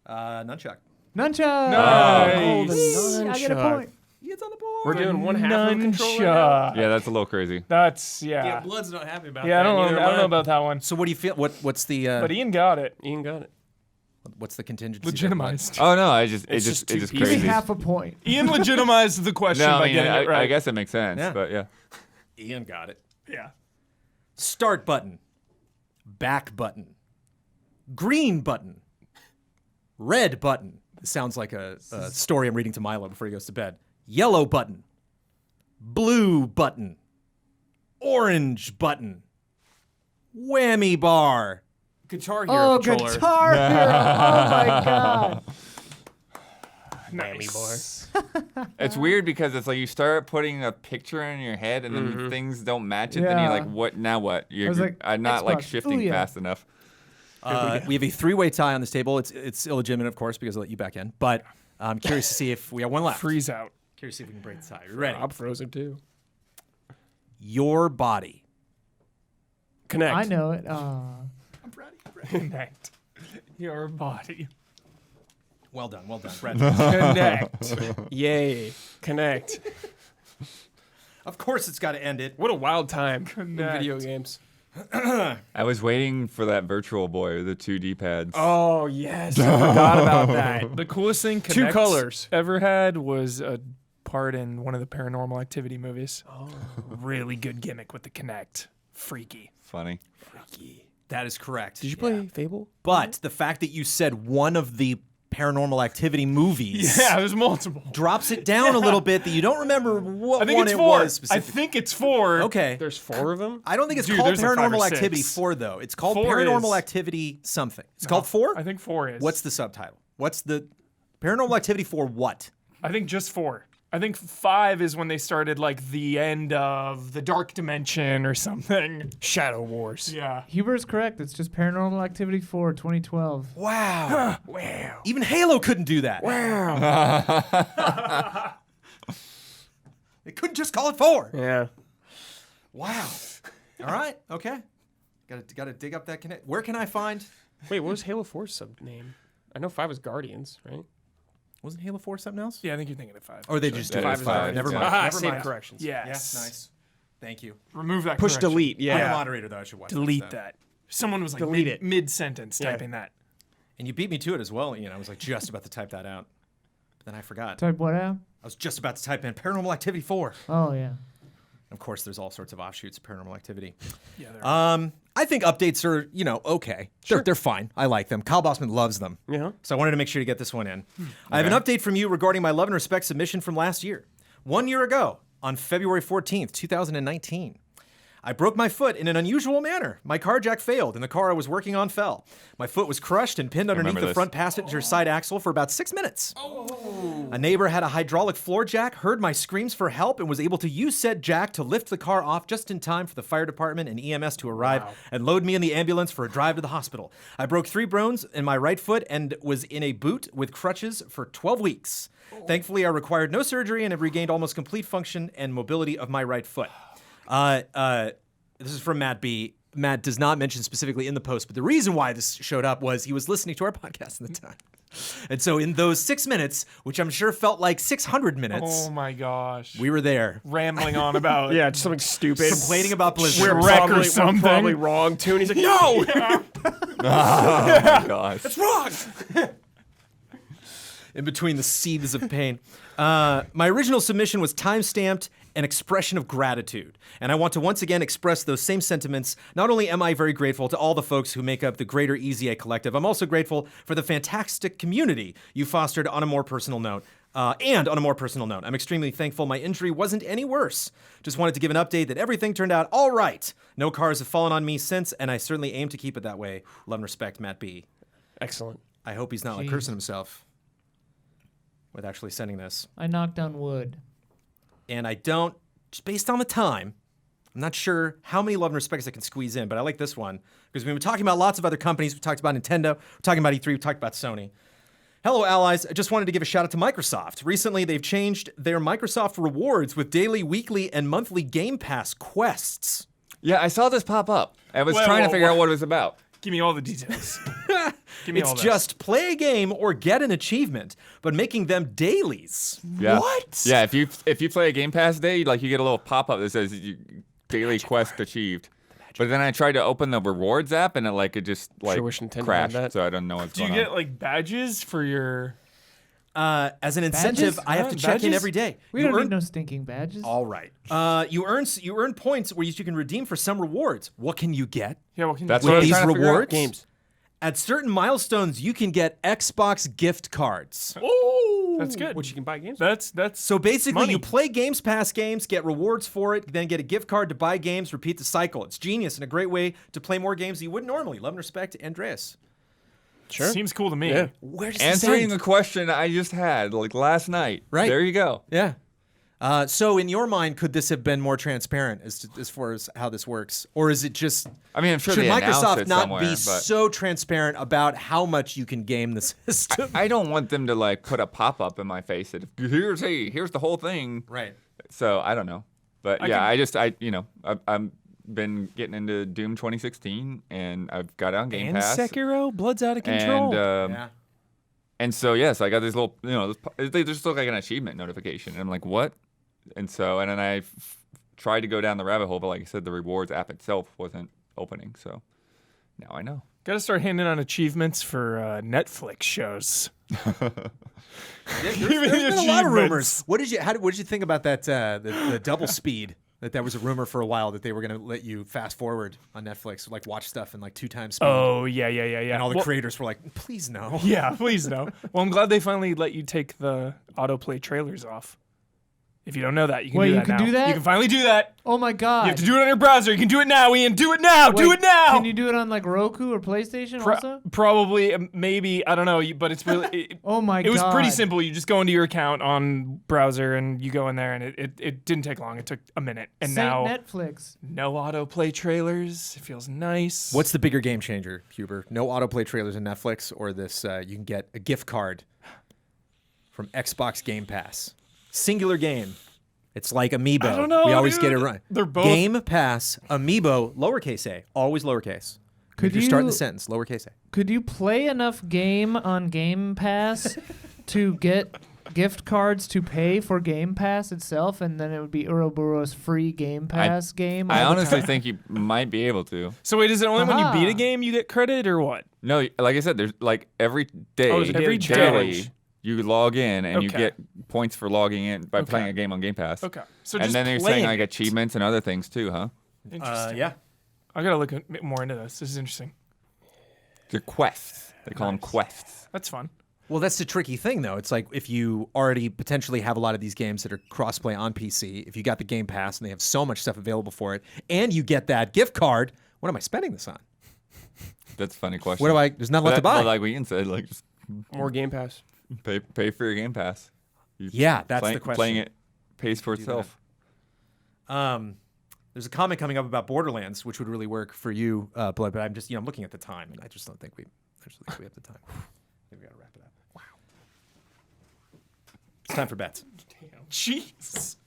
Nunchuck. Nunchuck! Oh, the Whee! I get a nunchuck. point. It's on the board. We're doing one half of the controller now? Yeah, that's a little crazy. That's yeah. Blood's not happy about Yeah, I that. don't neither know. I don't am know about that one. So what do you feel? What's the But Ian got it. Ian got it. what's the contingency? Legitimized. Oh no, It's just it's two just pieces. Give me crazy. half a point. Ian legitimized the question No, by I mean, getting it right. I guess it makes sense, Yeah. but yeah. Ian got it. Yeah. Start button, back button, green button, red button. This sounds like a story I'm reading to Milo before he goes to bed. Yellow button, blue button, orange button, whammy bar. Guitar Hero Oh, controller. Guitar Hero. Oh, my God. Nice. It's weird because it's like you start putting a picture in your head and then things don't match it. Then you're Yeah. like, what? Now what? You're, was like, I'm not like Xbox. shifting Ooh, yeah. fast enough. We have a three-way tie on this table. It's illegitimate, of course, because I let you back in. But I'm curious to see if we have one left. Freeze out. Curious to see if we can break the tie. You ready? I'm frozen too. your body? Connect. I know it. Connect your body. Well done, Brett. Connect. Yay. Connect. Of course it's got to end it. What a wild time in Connect. video games. I was waiting for that Virtual Boy with the 2 D-pads. Oh, yes. I forgot about that. The coolest thing Two Connect colors. ever had was a part in one of the Paranormal Activity movies. Oh. Really good gimmick with the Connect. Freaky. Funny. That is correct. Did you play Fable? But the fact that you said one of the Paranormal Activity movies Yeah, there's multiple. drops it down a little bit that you don't remember what I think one it's it 4. was I specifically. think it's 4. Okay. There's 4 of them? I don't think it's Dude, called there's like 5 or Paranormal 6. Activity 4, though. It's called 4 Paranormal is- Activity something. It's called 4? I think 4 is. What's the subtitle? What's the Paranormal Activity 4 what? I think just 4. I think 5 is when they started like the end of the Dark Dimension or something. Shadow Wars. Yeah. Huber's correct. It's just Paranormal Activity 4, 2012. Wow. Wow. Even Halo couldn't do that. Wow. They couldn't just call it 4. Yeah. Wow. All right. Okay. Got to dig up that connect. Where can I find? Wait, what was Halo 4's sub name? I know 5 was Guardians, right? Wasn't Halo 4 something else? Yeah, I think you're thinking of 5. Or they just did Yeah, it. it's 5. Never mind. Aha, Never save mind. corrections. Yes. Nice. Thank you. Remove that Push correction. delete. I'm a Yeah. moderator, though. I should watch Delete that. Someone was like Delete it. mid-sentence Yeah. typing that. And you beat me to it as well. I was like just about to type that out. But then I forgot. Type what out? I was just about to type in Paranormal Activity 4. Oh, yeah. Of course, there's all sorts of offshoots of Paranormal Activity. Yeah, there I think updates are, okay. They're fine. I like them. Kyle Bossman loves them. Yeah. So I wanted to make sure to get this one in. I have an update from you regarding my Love and Respect submission from last year. 1 year ago, on February 14th, 2019. I broke my foot in an unusual manner. My car jack failed, and the car I was working on fell. My foot was crushed and pinned underneath remember the this. front passenger side axle for about 6 minutes. A neighbor had a hydraulic floor jack, heard my screams for help, and was able to use said jack to lift the car off just in time for the fire department and EMS to arrive and load me in the ambulance for a drive to the hospital. I broke 3 bones in my right foot and was in a boot with crutches for 12 weeks. Thankfully, I required no surgery and have regained almost complete function and mobility of my right foot. This is from Matt B. Matt does not mention specifically in the post, but the reason why this showed up was he was listening to our podcast at the time. And so in those 6 minutes, which I'm sure felt like 600 minutes, Oh my gosh. we were there. Rambling on about Yeah, just something stupid. Complaining about Blizzard. We're Wreck or probably, something. we're probably wrong too. And he's like, no! Oh my gosh. Wrong! In between the seethes of pain. My original submission was time-stamped an expression of gratitude. And I want to once again express those same sentiments. Not only am I very grateful to all the folks who make up the greater EZA collective, I'm also grateful for the fantastic community you fostered on a more personal note. And on a more personal note, I'm extremely thankful my injury wasn't any worse. Just wanted to give an update that everything turned out all right. No cars have fallen on me since, and I certainly aim to keep it that way. Love and respect, Matt B. Excellent. I hope he's not like Jeez. cursing himself with actually sending this. I knocked on wood. And I don't, just based on the time, I'm not sure how many love and respects I can squeeze in, but I like this one because we've been talking about lots of other companies. We talked about Nintendo, we're talking about E3, we talked about Sony. Hello, allies. I just wanted to give a shout out to Microsoft. Recently, they've changed their Microsoft rewards with daily, weekly, and monthly Game Pass quests. Yeah, I saw this pop up. I was Whoa, trying to whoa, figure whoa. out what it was about. Give me all the details. Give me all It's this. just play a game or get an achievement, but making them dailies. Yeah. What? Yeah, if you play a Game Pass day, like you get a little pop up that says daily quest achieved. But then I tried to open the rewards app and it just Sure wish Nintendo had crashed. that. So I don't know what's Do you going on. get like badges for your? As an incentive, Badges? I have to check in Badges? every day. We You don't earn- need no stinking badges. All right. You earn points where you can redeem for some rewards. What can you get? Yeah, what can That's you what I With was these trying to figure out. rewards? Games. At certain milestones, you can get Xbox gift cards. Oh, that's good. Which you can buy games. That's So basically, Money. you play Games Pass games, get rewards for it, then get a gift card to buy games, repeat the cycle. It's genius and a great way to play more games that you wouldn't normally. Love and respect, Andreas. Sure. seems cool to me. Yeah. Where does Answering this a end? question I just had last night. Right. There you go. Yeah. So in your mind, could this have been more transparent as far as how this works? Or is it just... I mean, I'm sure should they announced Microsoft it not somewhere, be but so transparent about how much you can game the system? I don't want them to put a pop up in my face that here's the whole thing. Right. So I don't know. But I've been getting into Doom 2016, and I've got it on Game And Pass. Sekiro, Blood's out of control. And so yes, I got these little, they just look like an achievement notification, and I'm like, what? And then I tried to go down the rabbit hole, but like I said, the rewards app itself wasn't opening. So now I know. Got to start handing out achievements for Netflix shows. There's been a lot of rumors. What did you think about that? The double speed. That was a rumor for a while that they were going to let you fast forward on Netflix, like watch stuff in like 2 times speed. Oh yeah. And all the creators were like, please no. Yeah, please no. Well, I'm glad they finally let you take the autoplay trailers off. If you don't know that, you can Wait, do you that can now. do that? You can finally do that. Oh my god! You have to do it on your browser. You can do it now, Ian. Do it now. Wait, do it now. Can you do it on like Roku or PlayStation also? Probably, maybe. I don't know. But it's really. Oh my god! It was pretty simple. You just go into your account on browser and you go in there, and it didn't take long. It took a minute. And Saint now Netflix. no autoplay trailers. It feels nice. What's the bigger game changer, Huber? No autoplay trailers in Netflix, or this? You can get a gift card from Xbox Game Pass. Singular game. It's like Amiibo. I don't know, We always dude. get it right. They're both Game Pass, Amiibo, lowercase a, always lowercase. Could if you're you starting the sentence, lowercase a. Could you play enough game on Game Pass to get gift cards to pay for Game Pass itself, and then it would be Ouroboros free Game Pass game? I all the honestly time? think you might be able to. So wait, is it only when you beat Aha. a game you get credit, or what? No, like I said, there's like every day, there's a daily Every challenge. daily, you log in and you Okay. get points for logging in by Okay. playing a game on Game Pass. Okay. So And just then they're playing saying like it. achievements and other things too, huh? Interesting. Yeah. I gotta look more into this. This is interesting. They're quests. They call them quests. That's fun. Well, that's the tricky thing, though. It's like if you already potentially have a lot of these games that are crossplay on PC, if you got the Game Pass and they have so much stuff available for it, and you get that gift card, what am I spending this on? That's a funny question. What do I? There's not a lot to buy. But like Ian said, like just More Game Pass. pay for your Game Pass. Yeah, that's the question. Playing it pays for itself. There's a comment coming up about Borderlands, which would really work for you, Blood. But I'm just, I'm looking at the time, and I just don't think we have the time. Maybe we gotta wrap it up. Wow. It's time for bets. Jeez.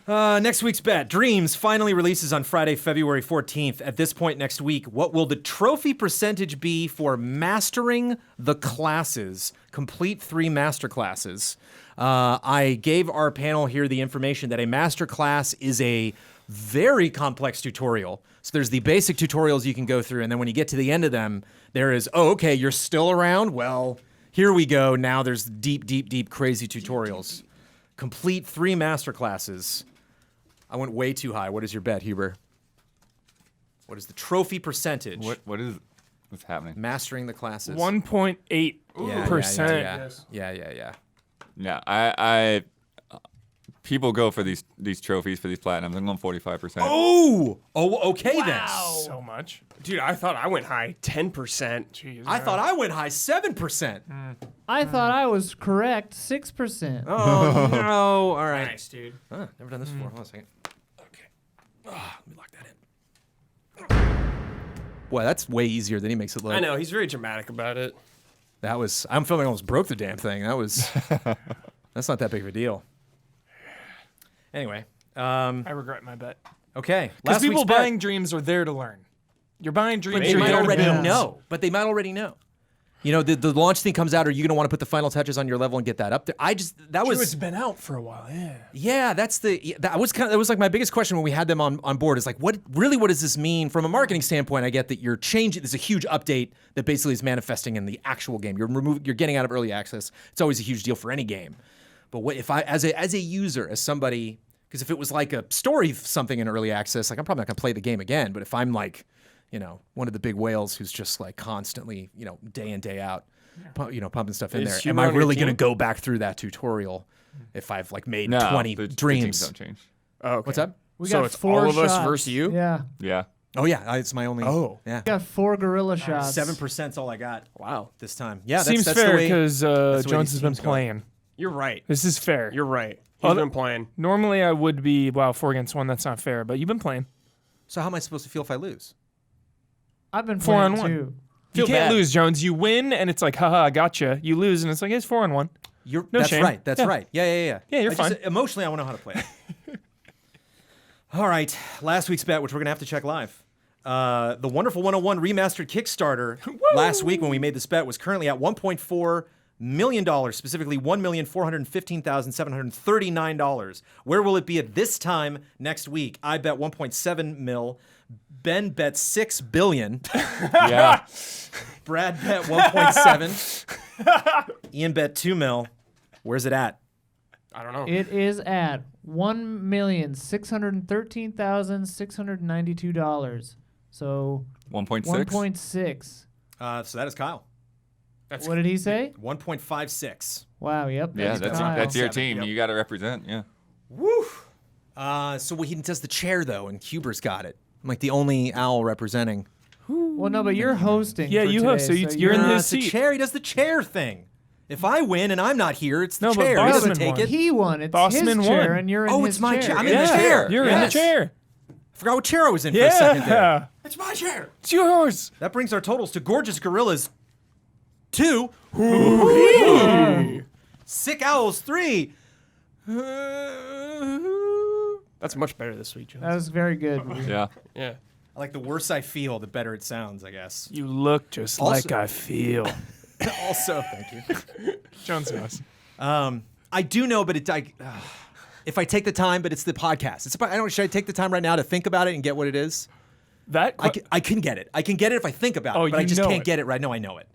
Next week's bet. Dreams finally releases on Friday, February 14th. At this point next week, what will the trophy percentage be for mastering the classes? Complete 3 master classes. I gave our panel here the information that a master class is a very complex tutorial. So there's the basic tutorials you can go through, and then when you get to the end of them, there is, oh, okay, you're still around? Well, here we go. Now there's deep, deep, deep, crazy tutorials. Complete 3 master classes. I went way too high. What is your bet, Huber? What is the trophy percentage? What's happening? Mastering the classes. 1.8%. Yeah. Yeah, I people go for these trophies for these platinums. I'm going 45%. Oh, okay then. So much. Dude, I thought I went high 10%. Jeez. I thought I went high 7%. I thought I was correct 6%. Oh no! All right. Nice, dude. Never done this before. Hold on a second. Okay. Let me lock that in. Boy, that's way easier than he makes it look. I know, he's very dramatic about it. That was. I'm feeling I almost broke the damn thing. That was. That's not that big of a deal. Anyway. I regret my bet. Okay. Because Last people week's bet. buying dreams are there to learn. You're buying dreams. But they you're might there to already build. know. But they might already know. You know, the launch thing comes out. Are you going to want to put the final touches on your level and get that up there? That True, was. it's been out for a while. Yeah. Yeah, that was like my biggest question when we had them on board. Is like, what does this mean from a marketing standpoint? I get that you're changing. There's a huge update that basically is manifesting in the actual game. You're getting out of early access. It's always a huge deal for any game. But what if I, as a user, as somebody, because if it was like a story something in early access, like I'm probably not gonna play the game again. But if I'm like, one of the big whales who's just like constantly, day in day out, pumping stuff in Is there, Huber am I on your really gonna team? go back through that tutorial if I've like made No, 20 the teams dreams? don't change. Oh, okay. What's up? We So got it's 4 all of us shots. versus you? Yeah. Yeah. Oh yeah, it's my only. Oh. Yeah. We got 4 gorilla shots. 7%'s all I got Wow. this time. Yeah, Seems that's fair the way. because that's the way Jones these has been teams go. playing. You're right. This is fair. You're right. He's been playing. Normally I would be 4 against 1. That's not fair. But you've been playing. So how am I supposed to feel if I lose? I've been 4 playing on 1. too. You Feel can't bad. lose, Jones. You win, and it's like, haha, I gotcha. You lose, and it's like, it's 4 on 1. That's shame. right. That's right. Yeah. Yeah, you're fine. Emotionally, I want to know how to play it. All right. Last week's bet, which we're going to have to check live. The Wonderful 101 Remastered Kickstarter last week when we made this bet was currently at $1.4 million, specifically $1,415,739. Where will it be at this time next week? I bet 1.7 mil. Ben bet $6 billion. Yeah. Brad bet 1.7. Ian bet 2 mil. Where's it at? I don't know. It is at $1,613,692. So 1.6. 1.6. So that is Kyle. What did he say? 1.56. Wow. Yep. Yeah, Kyle. that's your team. Yep. You got to represent. Yeah. Woo! So he does the chair, though, and Huber's got it. I'm like the only owl representing. Well, no, but you're hosting. Yeah, for you today, host, so you're in his It's the seat. chair. He does the chair thing. If I win and I'm not here, it's the No, but chair. He doesn't Bossman take won. it. He won. It's Bossman his chair, won. and you're in Oh, his it's my chair. I'm in Yeah, the chair. You're in the Yes. chair. I forgot what chair I was in for a second there. Yeah. It's my chair. It's yours. That brings our totals to Gorgeous Gorillas 2. Sick Owls 3. That's much better this week, Jones. That was very good. Yeah. Yeah. I like the worse I feel, the better it sounds, I guess. You look just Also- like I feel. Also, thank you. Jones knows. I do know, but if I take the time, but it's the podcast. Should I take the time right now to think about it and get what it is? That I can get it. I can get it if I think about Oh, it, but I you just know can't it. get it right now. I know it.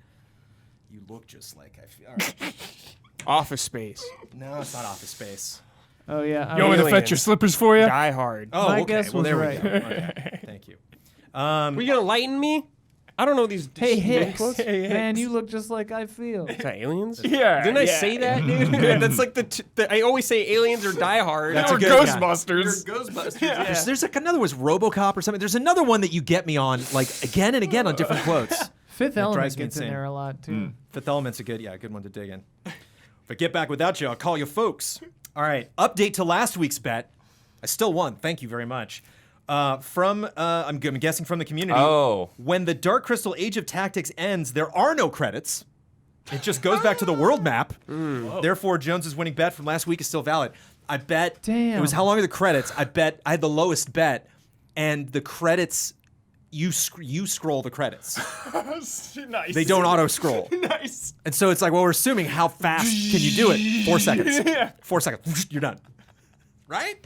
You look just like I feel. All right. Office Space. No, it's not Office Space. Oh yeah. you want me to fetch Aliens. your slippers for you? Die Hard. Oh, My okay. guess Well, was there right. we go. Okay. Thank you. Were you gonna lighten me? I don't know these. Hey Hicks. Hicks, Hey, man, Hicks. you look just like I feel. Is that aliens? Yeah. Didn't I yeah. say that, dude? That's like I always say aliens or Die Hard. That's Or a good- yeah. Ghostbusters. There's another was RoboCop or something. There's another one that you get me on like again and again on different quotes. Fifth Element drives me gets in insane. there a lot too. Fifth Element's a good one to dig in. But get back without you, I'll call you folks. All right, update to last week's bet. I still won. Thank you very much. I'm guessing from the community. Oh. When the Dark Crystal Age of Tactics ends, there are no credits. It just goes back to the world map. Therefore, Jones's winning bet from last week is still valid. I bet Damn. it was how long are the credits? I bet I had the lowest bet, and the credits you scroll the credits. Nice. They don't auto scroll. Nice. And so it's like, well, we're assuming how fast can you do it? 4 seconds. Yeah. 4 seconds. You're done. Right?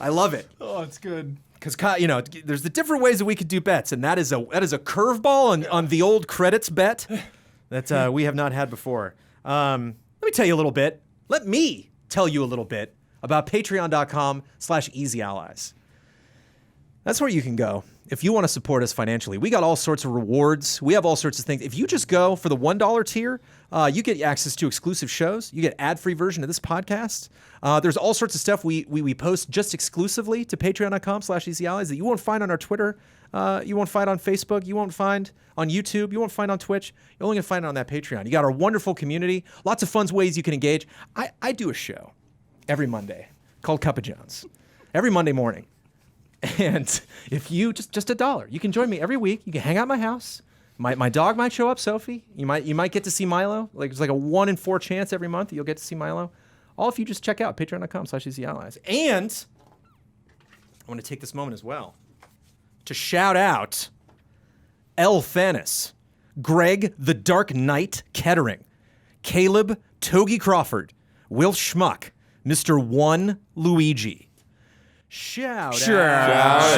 I love it. Oh, it's good. Because there's the different ways that we could do bets, and that is a curveball on the old credits bet that we have not had before. Let me tell you a little bit. Let me tell you a little bit about patreon.com/easyallies. That's where you can go if you want to support us financially. We got all sorts of rewards. We have all sorts of things. If you just go for the $1 tier, you get access to exclusive shows. You get ad-free version of this podcast. There's all sorts of stuff we post just exclusively to patreon.com/easyallies that you won't find on our Twitter. You won't find on Facebook. You won't find on YouTube. You won't find on Twitch. You're only going to find it on that Patreon. You got our wonderful community. Lots of fun ways you can engage. I do a show every Monday called Cup of Jones. Every Monday morning. And if you just $1, you can join me every week. You can hang out at my house. My dog might show up, Sophie. You might get to see Milo. Like it's like a 1 in 4 chance every month that you'll get to see Milo. All if you just check out patreon.com/easyallies. And I want to take this moment as well to shout out L. Thanis, Greg the Dark Knight Kettering, Caleb Togi Crawford, Will Schmuck, Mr. One Luigi. Shout out.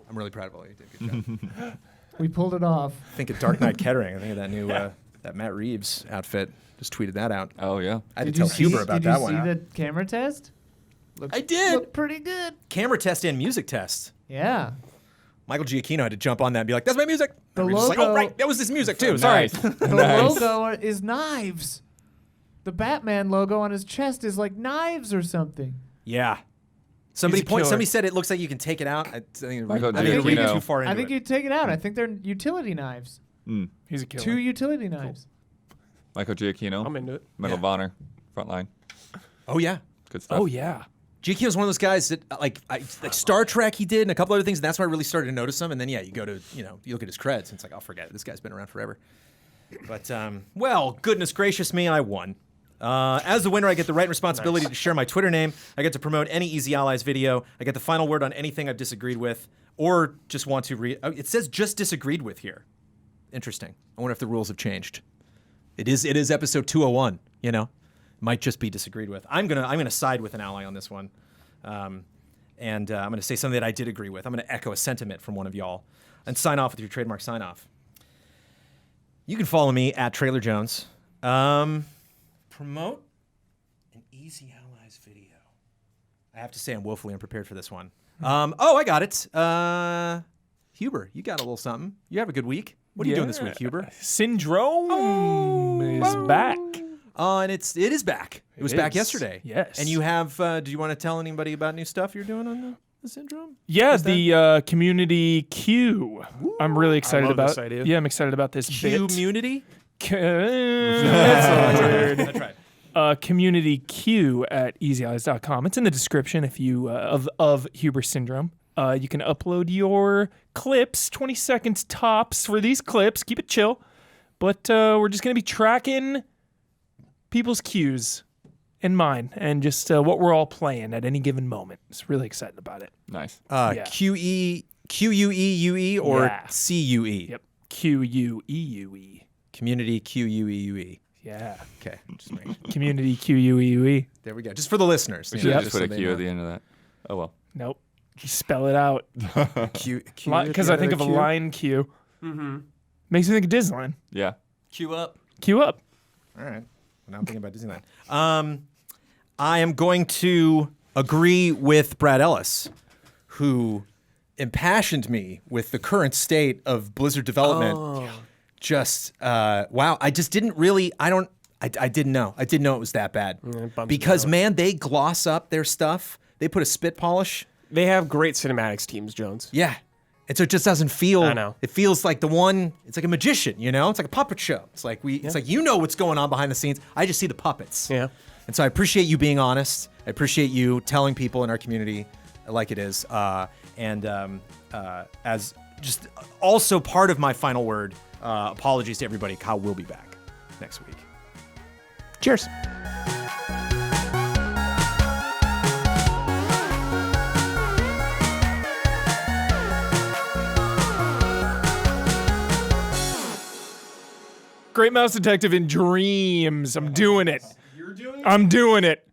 I'm really proud of all you did. Good job. We pulled it off. Think of Dark Knight Kettering. I think of that new that Matt Reeves outfit. Just tweeted that out. Oh yeah. I had Did to tell you see- Huber about that one. Did you see the camera test? I did. Looked pretty good. Camera test and music test. Yeah. Michael Giacchino had to jump on that and be like, "That's my music." The And we're just like, logo- "Oh right, that was this music too." Sorry. Nice. The Nice. logo is knives. The Batman logo on his chest is like knives or something. Yeah. Somebody He's a killer. Somebody said it looks like you can take it out. I think Michael I didn't read Giacchino. too far into I think it. you take it out. I think they're utility knives. He's a killer. 2 utility knives. Michael Giacchino. I'm into it. Medal of Honor. Frontline. Oh yeah. Good stuff. Oh yeah. Giacchino's one of those guys that like Star Trek he did and a couple other things, and that's why I really started to notice him. And then you go to you look at his creds and it's like, I'll forget it. This guy's been around forever. But, well, goodness gracious me, I won. As the winner, I get the right and responsibility to share my Twitter name. I get to promote any Easy Allies video. I get the final word on anything I've disagreed with or just want to read. Oh, it says just disagreed with here. Interesting. I wonder if the rules have changed. It is episode 201, you know. Might just be disagreed with. I'm gonna side with an ally on this one. And I'm going to say something that I did agree with. I'm going to echo a sentiment from one of y'all and sign off with your trademark sign off. You can follow me at Trailer Jones. Promote an Easy Allies video. I have to say I'm woefully unprepared for this one. I got it. Huber, you got a little something. You have a good week. What are you doing this week, Huber? Syndrome is back. And it is back. It was back is. yesterday. Yes. And you have, do you want to tell anybody about new stuff you're doing on the Syndrome? Yeah, the community queue. I'm really excited love about. this idea. Yeah, I'm excited about this bit. Community? That's That's right. Community queue at easyallies.com. It's in the description if you of Huber Syndrome. You can upload your clips, 20 seconds tops for these clips. Keep it chill. But we're just going to be tracking people's queues and mine and just what we're all playing at any given moment. Just really excited about it. Nice. Yeah. QUEUE or Yeah. CUE? Yep. QUEUE. Community QUEUE. Yeah. Okay. Just making- Community QUEUE. there we go. Just for the listeners. We you should know, have just put a so they Q know. at the end of that. Oh, well. Nope. Just spell it out. Because I think of a line queue. Mm-hmm. Makes me think of Disneyland. Yeah. Queue up. Queue up. All right. Now I'm thinking about Disneyland. I am going to agree with Brad Ellis, who impassioned me with the current state of Blizzard development. Just wow! I just didn't really. I didn't know. I didn't know it was that bad. Because man, they gloss up their stuff. They put a spit polish. They have great cinematics teams, Jones. Yeah. And so it just doesn't feel. I know. It feels like it's like a magician, you know? It's like a puppet show. It's like it's like you know what's going on behind the scenes. I just see the puppets. Yeah. And so I appreciate you being honest. I appreciate you telling people in our community like it is. As just also part of my final word, apologies to everybody. Kyle will be back next week. Cheers. Great Mouse Detective in Dreams. I'm doing it. I'm doing it.